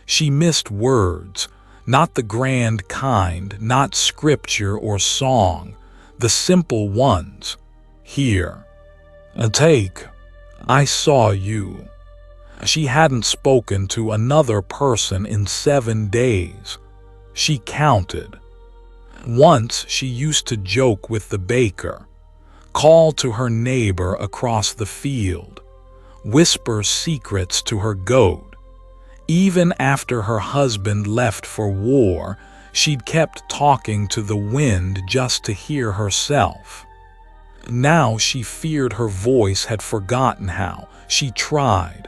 She missed words, not the grand kind, not scripture or song, the simple ones. Here, take, I saw you." She hadn't spoken to another person in 7 days. She counted. Once she used to joke with the baker, call to her neighbor across the field, whisper secrets to her goat. Even after her husband left for war, she'd kept talking to the wind just to hear herself. Now she feared her voice had forgotten how. She tried.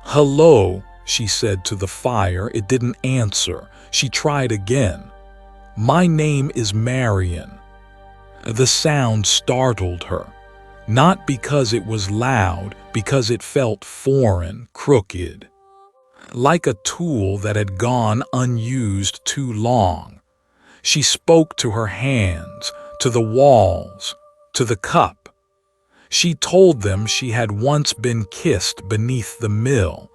"Hello," she said to the fire. It didn't answer. She tried again. "My name is Marion." The sound startled her, not because it was loud, because it felt foreign, crooked, like a tool that had gone unused too long. She spoke to her hands, to the walls, to the cup. She told them she had once been kissed beneath the mill,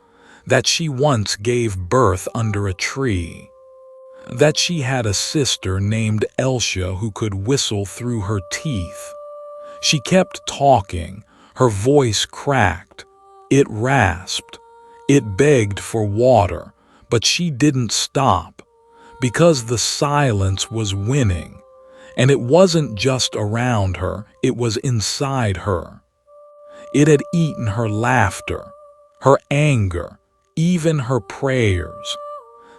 that she once gave birth under a tree, that she had a sister named Elsia who could whistle through her teeth. She kept talking, her voice cracked, it rasped, it begged for water, but she didn't stop, because the silence was winning, and it wasn't just around her, it was inside her. It had eaten her laughter, her anger, even her prayers.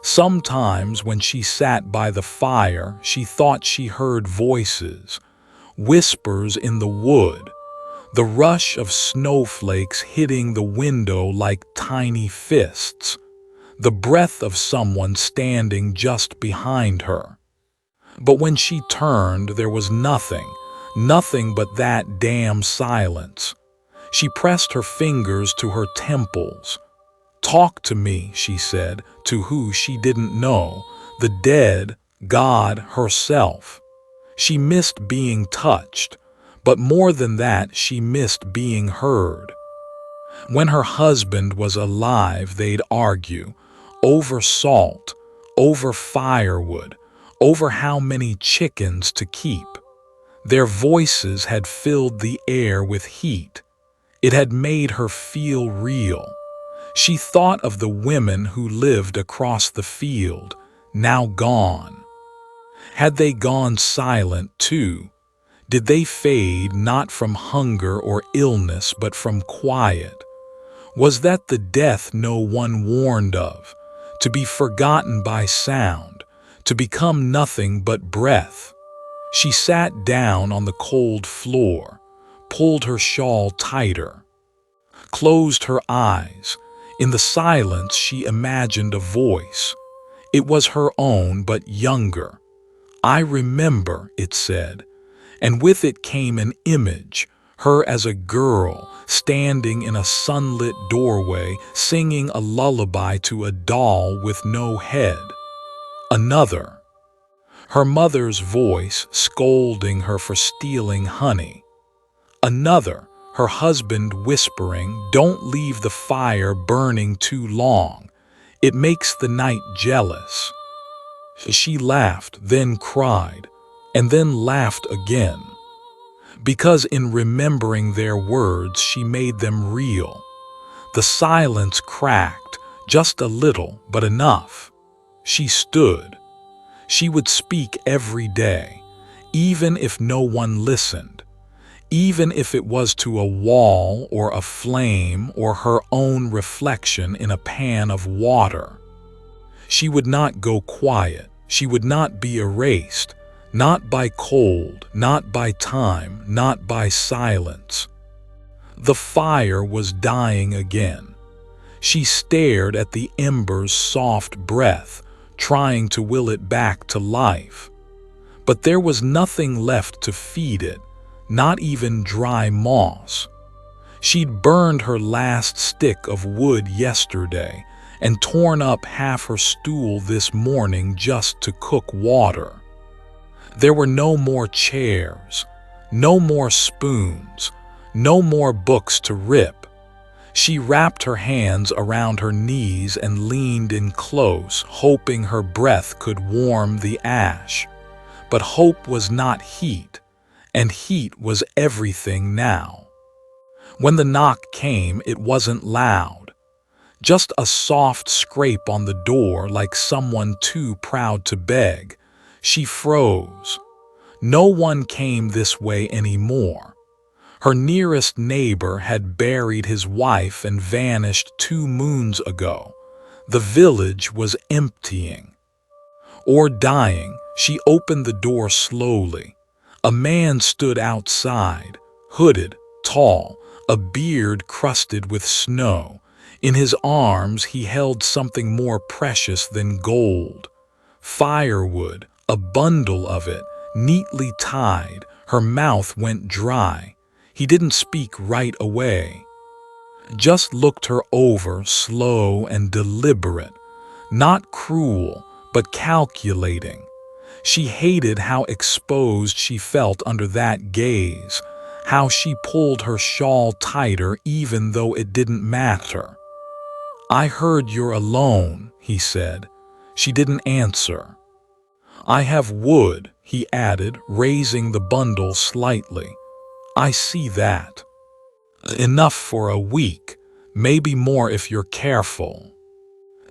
Sometimes when she sat by the fire, she thought she heard voices, whispers in the wood, the rush of snowflakes hitting the window like tiny fists, the breath of someone standing just behind her. But when she turned, there was nothing, nothing but that damn silence. She pressed her fingers to her temples. "Talk to me," she said, to who she didn't know, the dead, God herself. She missed being touched, but more than that, she missed being heard. When her husband was alive, they'd argue over salt, over firewood, over how many chickens to keep. Their voices had filled the air with heat. It had made her feel real. She thought of the women who lived across the field, now gone. Had they gone silent too? Did they fade not from hunger or illness but from quiet? Was that the death no one warned of, to be forgotten by sound, to become nothing but breath? She sat down on the cold floor, pulled her shawl tighter, closed her eyes. In the silence, she imagined a voice. It was her own, but younger. "I remember," it said, and with it came an image, her as a girl, standing in a sunlit doorway, singing a lullaby to a doll with no head. Another. Her mother's voice scolding her for stealing honey. Another. Her husband whispering, "Don't leave the fire burning too long. It makes the night jealous." She laughed, then cried, and then laughed again. Because in remembering their words, she made them real. The silence cracked, just a little, but enough. She stood. She would speak every day, even if no one listened. Even if it was to a wall or a flame or her own reflection in a pan of water. She would not go quiet. She would not be erased, not by cold, not by time, not by silence. The fire was dying again. She stared at the ember's soft breath, trying to will it back to life. But there was nothing left to feed it. Not even dry moss. She'd burned her last stick of wood yesterday and torn up half her stool this morning just to cook water. There were no more chairs, no more spoons, no more books to rip. She wrapped her hands around her knees and leaned in close, hoping her breath could warm the ash. But hope was not heat. And heat was everything now. When the knock came, it wasn't loud. Just a soft scrape on the door like someone too proud to beg. She froze. No one came this way anymore. Her nearest neighbor had buried his wife and vanished 2 moons ago. The village was emptying. Or dying. She opened the door slowly. A man stood outside, hooded, tall, a beard crusted with snow. In his arms he held something more precious than gold. Firewood, a bundle of it, neatly tied. Her mouth went dry. He didn't speak right away. Just looked her over, slow and deliberate. Not cruel, but calculating. She hated how exposed she felt under that gaze, how she pulled her shawl tighter even though it didn't matter. "I heard you're alone," he said. She didn't answer. "I have wood," he added, raising the bundle slightly. "I see that. Enough for a week, maybe more if you're careful."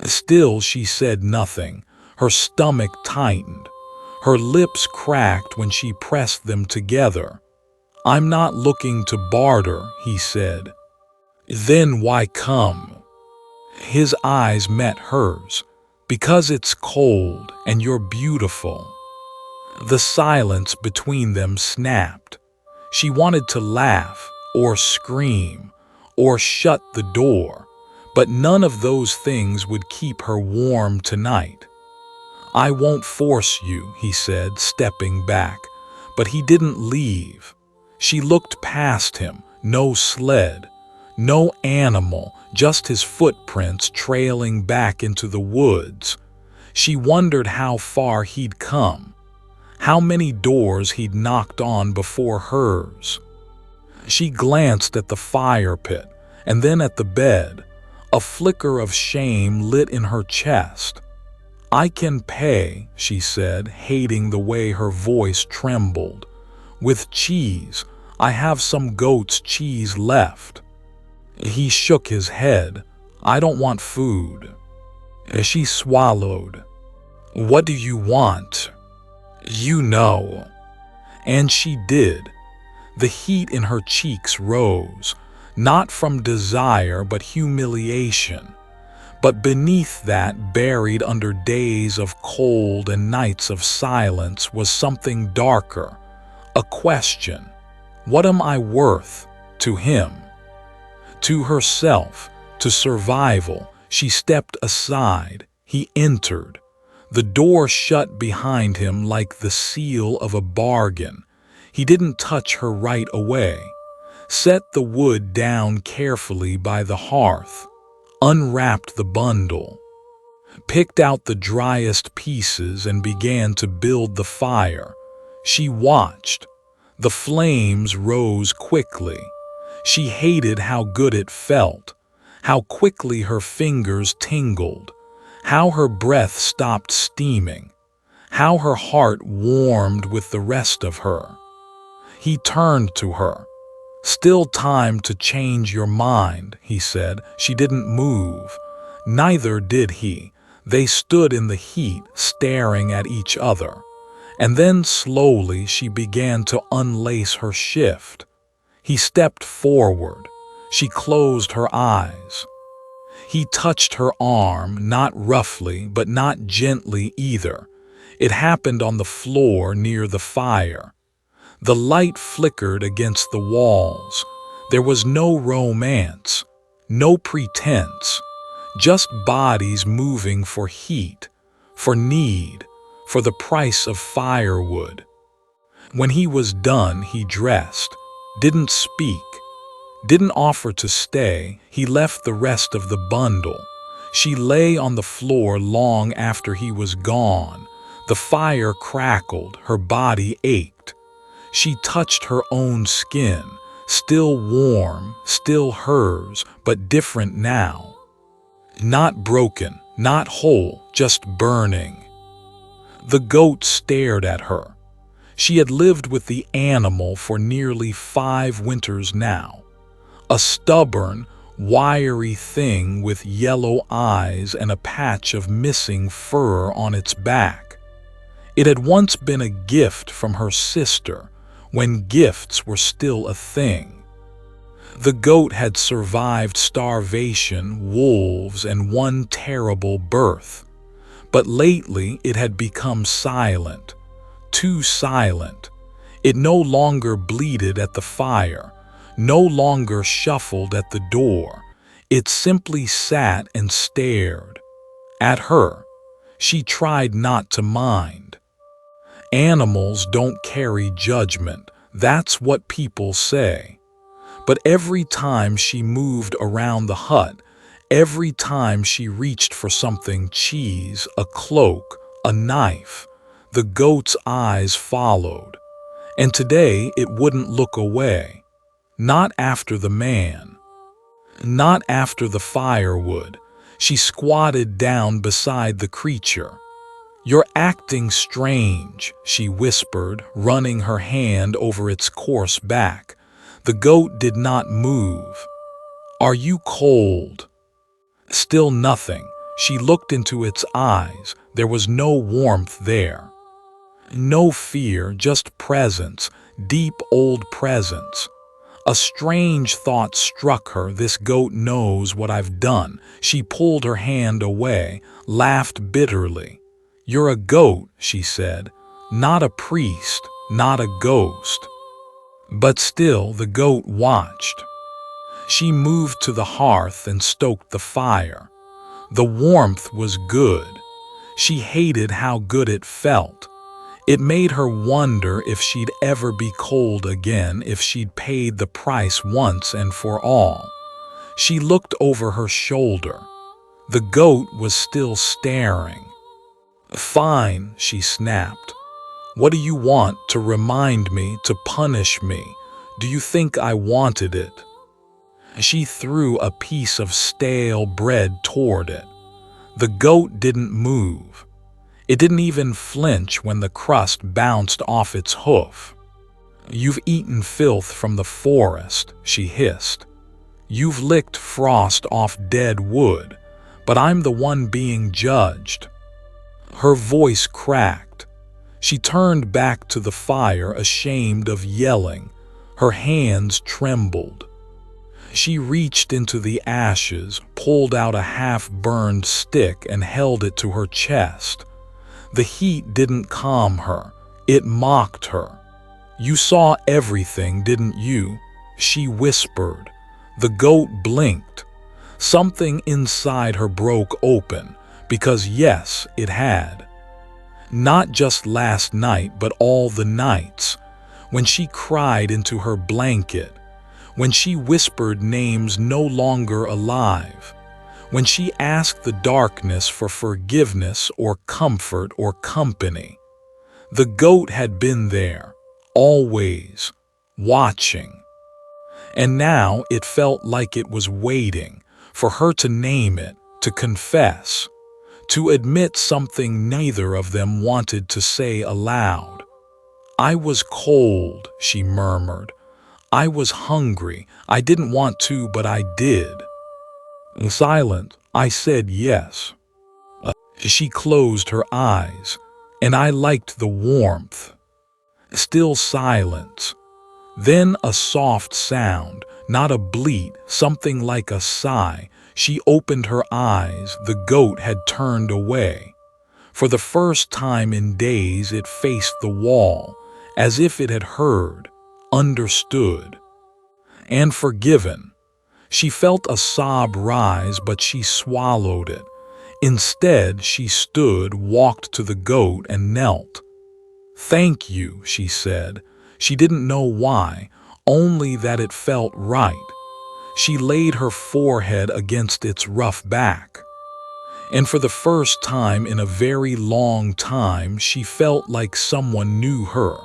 Still she said nothing. Her stomach tightened. Her lips cracked when she pressed them together. "I'm not looking to barter," he said. "Then why come?" His eyes met hers. "Because it's cold and you're beautiful." The silence between them snapped. She wanted to laugh, or scream, or shut the door, but none of those things would keep her warm tonight. "I won't force you," he said, stepping back, but he didn't leave. She looked past him, no sled, no animal, just his footprints trailing back into the woods. She wondered how far he'd come, how many doors he'd knocked on before hers. She glanced at the fire pit and then at the bed. A flicker of shame lit in her chest. "I can pay," she said, hating the way her voice trembled. "With cheese. I have some goat's cheese left." He shook his head. "I don't want food." She swallowed. "What do you want?" "You know." And she did. The heat in her cheeks rose, not from desire but humiliation. But beneath that, buried under days of cold and nights of silence, was something darker. A question. What am I worth to him? To herself, to survival. She stepped aside. He entered. The door shut behind him like the seal of a bargain. He didn't touch her right away. Set the wood down carefully by the hearth. Unwrapped the bundle. Picked out the driest pieces and began to build the fire. She watched. The flames rose quickly. She hated how good it felt, how quickly her fingers tingled, how her breath stopped steaming, how her heart warmed with the rest of her. He turned to her. "Still time to change your mind," he said. She didn't move. Neither did he. They stood in the heat, staring at each other. And then slowly she began to unlace her shift. He stepped forward. She closed her eyes. He touched her arm, not roughly, but not gently either. It happened on the floor near the fire. The light flickered against the walls. There was no romance, no pretense, just bodies moving for heat, for need, for the price of firewood. When he was done, he dressed, didn't speak, didn't offer to stay. He left the rest of the bundle. She lay on the floor long after he was gone. The fire crackled, her body ached. She touched her own skin, still warm, still hers, but different now. Not broken, not whole, just burning. The goat stared at her. She had lived with the animal for nearly 5 winters now. a stubborn, wiry thing with yellow eyes and a patch of missing fur on its back. It had once been a gift from her sister, when gifts were still a thing. The goat had survived starvation, wolves, and one terrible birth. But lately it had become silent, too silent. It no longer bleated at the fire, no longer shuffled at the door. It simply sat and stared. At her, she tried not to mind. Animals don't carry judgment, that's what people say. But every time she moved around the hut, every time she reached for something, cheese, a cloak, a knife, the goat's eyes followed. And today it wouldn't look away. Not after the man. Not after the firewood. She squatted down beside the creature. "You're acting strange," she whispered, running her hand over its coarse back. The goat did not move. "Are you cold?" Still nothing. She looked into its eyes. There was no warmth there. No fear, just presence, deep old presence. A strange thought struck her. This goat knows what I've done. She pulled her hand away, laughed bitterly. "You're a goat," she said, "not a priest, not a ghost." But still the goat watched. She moved to the hearth and stoked the fire. The warmth was good. She hated how good it felt. It made her wonder if she'd ever be cold again, if she'd paid the price once and for all. She looked over her shoulder. The goat was still staring. "Fine," she snapped. "What do you want? To remind me, to punish me? Do you think I wanted it?" She threw a piece of stale bread toward it. The goat didn't move. It didn't even flinch when the crust bounced off its hoof. "You've eaten filth from the forest," she hissed. "You've licked frost off dead wood, but I'm the one being judged." Her voice cracked. She turned back to the fire, ashamed of yelling. Her hands trembled. She reached into the ashes, pulled out a half-burned stick and held it to her chest. The heat didn't calm her. It mocked her. "You saw everything, didn't you?" she whispered. The goat blinked. Something inside her broke open, because yes, it had. Not just last night, but all the nights. When she cried into her blanket. When she whispered names no longer alive. When she asked the darkness for forgiveness or comfort or company. The goat had been there, always, watching. And now it felt like it was waiting for her to name it, to confess, to admit something neither of them wanted to say aloud. "I was cold," she murmured. "I was hungry. I didn't want to, but I did." Silent, I said yes. She closed her eyes, and I liked the warmth. Still silence. Then a soft sound, not a bleat, something like a sigh. She opened her eyes. The goat had turned away. For the first time in days it faced the wall, as if it had heard, understood, and forgiven. She felt a sob rise, but she swallowed it. Instead, she stood, walked to the goat, and knelt. "Thank you," she said. She didn't know why, only that it felt right. She laid her forehead against its rough back. And for the first time in a very long time, she felt like someone knew her.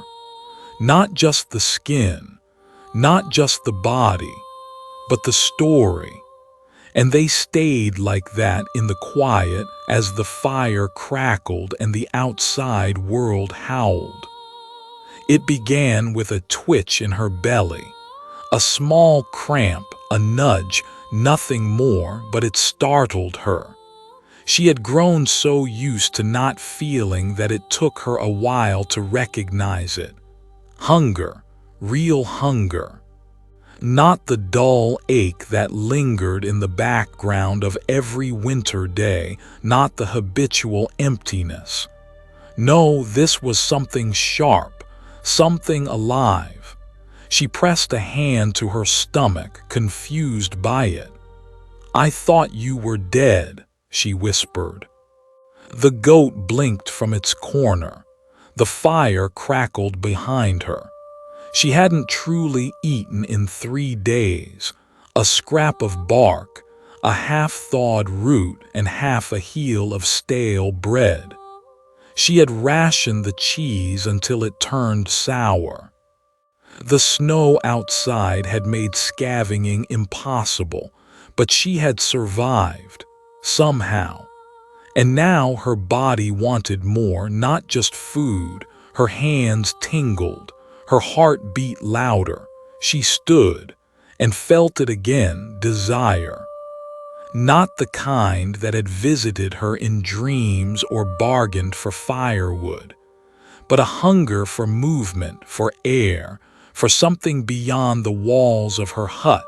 Not just the skin, not just the body, but the story. And they stayed like that in the quiet as the fire crackled and the outside world howled. It began with a twitch in her belly, a small cramp, a nudge, nothing more, but it startled her. She had grown so used to not feeling that it took her a while to recognize it. Hunger, real hunger. Not the dull ache that lingered in the background of every winter day, not the habitual emptiness. No, this was something sharp, something alive. She pressed a hand to her stomach, confused by it. "I thought you were dead," she whispered. The goat blinked from its corner. The fire crackled behind her. She hadn't truly eaten in 3 days. A scrap of bark, a half-thawed root, and half a heel of stale bread. She had rationed the cheese until it turned sour. The snow outside had made scavenging impossible, but she had survived, somehow. And now her body wanted more, not just food. Her hands tingled. Her heart beat louder. She stood and felt it again, desire. Not the kind that had visited her in dreams or bargained for firewood, but a hunger for movement, for air, for something beyond the walls of her hut.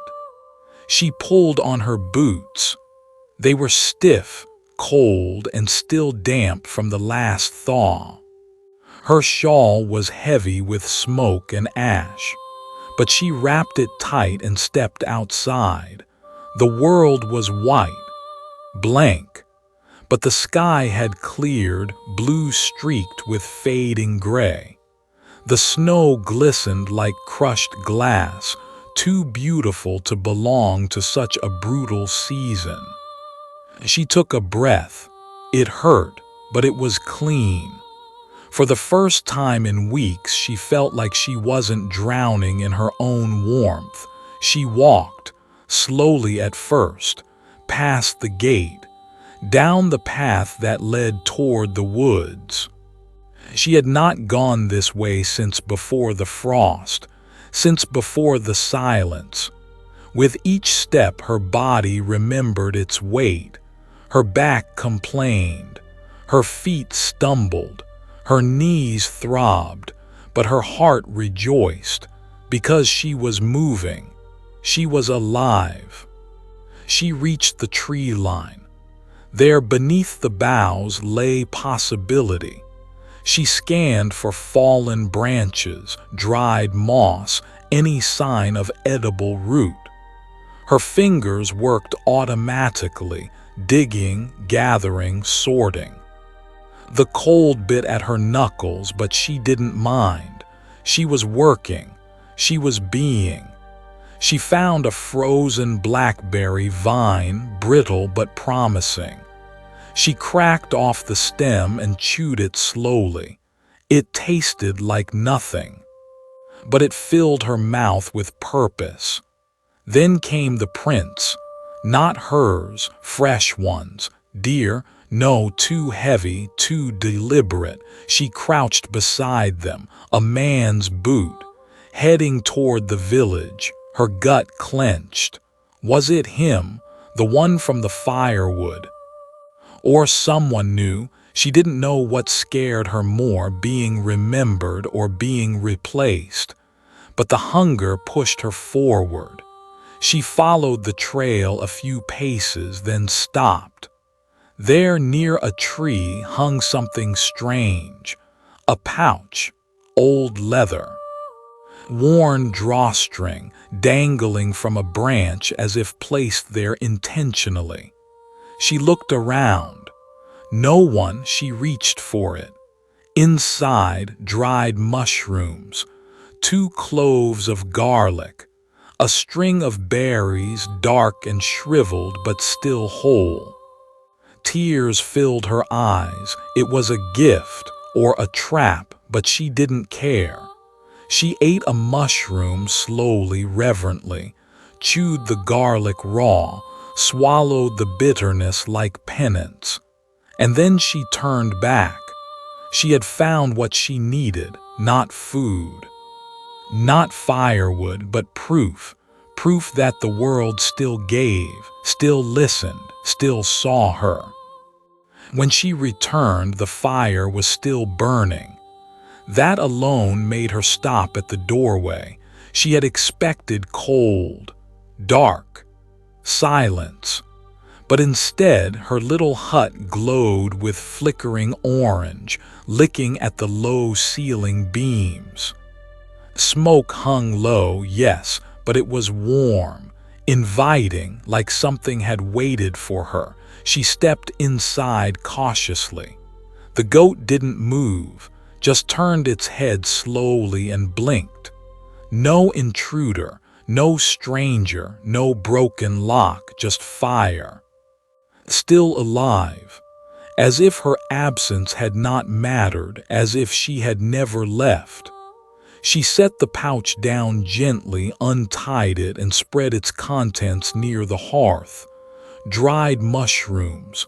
She pulled on her boots. They were stiff, cold, and still damp from the last thaw. Her shawl was heavy with smoke and ash, but she wrapped it tight and stepped outside. The world was white, blank, but the sky had cleared, blue streaked with fading gray. The snow glistened like crushed glass, too beautiful to belong to such a brutal season. She took a breath. It hurt, but it was clean. For the first time in weeks, she felt like she wasn't drowning in her own warmth. She walked, slowly at first, past the gate, down the path that led toward the woods. She had not gone this way since before the frost, since before the silence. With each step, her body remembered its weight. Her back complained. Her feet stumbled. Her knees throbbed, but her heart rejoiced because she was moving. She was alive. She reached the tree line. There beneath the boughs lay possibility. She scanned for fallen branches, dried moss, any sign of edible root. Her fingers worked automatically, digging, gathering, sorting. The cold bit at her knuckles, but she didn't mind. She was working. She was being. She found a frozen blackberry vine, brittle but promising. She cracked off the stem and chewed it slowly. It tasted like nothing, but it filled her mouth with purpose. Then came the prints, not hers, fresh ones, dear, no, too heavy, too deliberate. She crouched beside them, a man's boot, heading toward the village, her gut clenched. Was it him, the one from the firewood? Or someone new? She didn't know what scared her more, being remembered or being replaced. But the hunger pushed her forward. She followed the trail a few paces, then stopped. There, near a tree, hung something strange. A pouch, old leather. Worn drawstring, dangling from a branch as if placed there intentionally. She looked around. No one. She reached for it. Inside, dried mushrooms, 2 cloves of garlic, a string of berries, dark and shriveled but still whole. Tears filled her eyes. It was a gift or a trap, but she didn't care. She ate a mushroom slowly, reverently, chewed the garlic raw, swallowed the bitterness like penance. And then she turned back. She had found what she needed, not food, not firewood, but proof. proof that the world still gave, still listened, still saw her. When she returned, the fire was still burning. That alone made her stop at the doorway. She had expected cold, dark, silence. But instead, her little hut glowed with flickering orange, licking at the low ceiling beams. Smoke hung low, yes, but it was warm, inviting, like something had waited for her. She stepped inside cautiously. The goat didn't move, just turned its head slowly and blinked. No intruder, no stranger, no broken lock, just fire. Still alive, as if her absence had not mattered, as if she had never left. She set the pouch down gently, untied it, and spread its contents near the hearth. Dried mushrooms,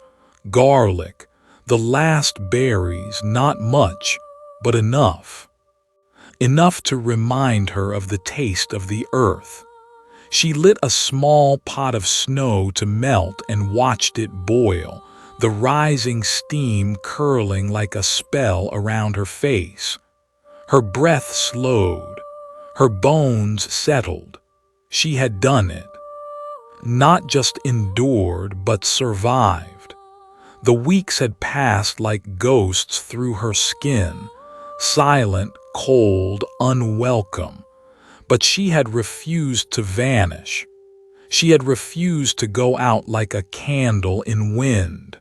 garlic, the last berries, not much, but enough. Enough to remind her of the taste of the earth. She lit a small pot of snow to melt and watched it boil, the rising steam curling like a spell around her face. Her breath slowed, her bones settled. She had done it. Not just endured, but survived. The weeks had passed like ghosts through her skin, silent, cold, unwelcome. But she had refused to vanish. She had refused to go out like a candle in wind.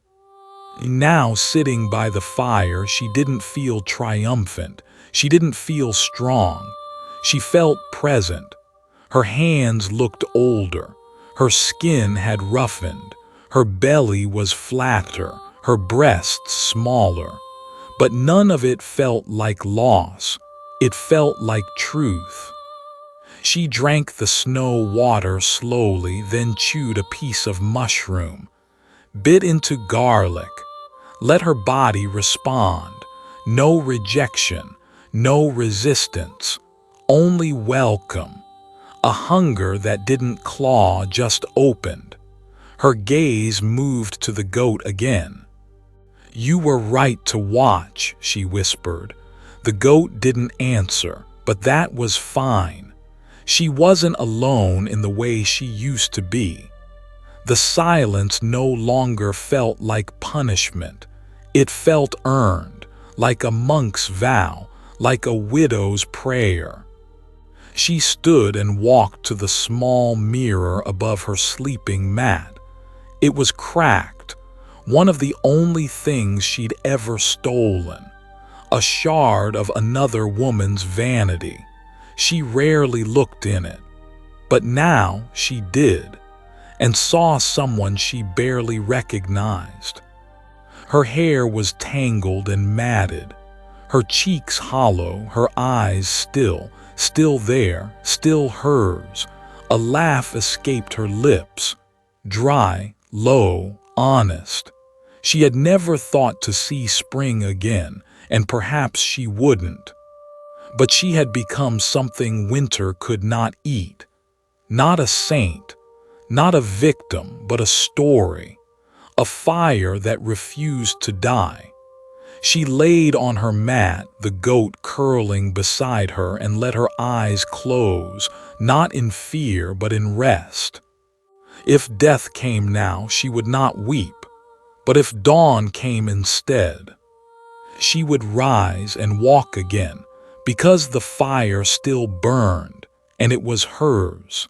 Now, sitting by the fire, she didn't feel triumphant. She didn't feel strong. She felt present. Her hands looked older. Her skin had roughened. Her belly was flatter. Her breasts smaller. But none of it felt like loss. It felt like truth. She drank the snow water slowly, then chewed a piece of mushroom, bit into garlic, let her body respond. No rejection, no resistance, only welcome. A hunger that didn't claw, just opened. Her gaze moved to the goat again. "You were right to watch," she whispered. The goat didn't answer, but that was fine. She wasn't alone in the way she used to be. The silence no longer felt like punishment. It felt earned, like a monk's vow, like a widow's prayer. She stood and walked to the small mirror above her sleeping mat. It was cracked, one of the only things she'd ever stolen, a shard of another woman's vanity. She rarely looked in it, but now she did, and saw someone she barely recognized. Her hair was tangled and matted, her cheeks hollow, her eyes still there, still hers. A laugh escaped her lips, dry, low, honest. She had never thought to see spring again, and perhaps she wouldn't. But she had become something winter could not eat. Not a saint, not a victim, but a story. A fire that refused to die. She laid on her mat, the goat curling beside her, and let her eyes close, not in fear but in rest. If death came now, she would not weep. But if dawn came instead, she would rise and walk again, because the fire still burned, and it was hers.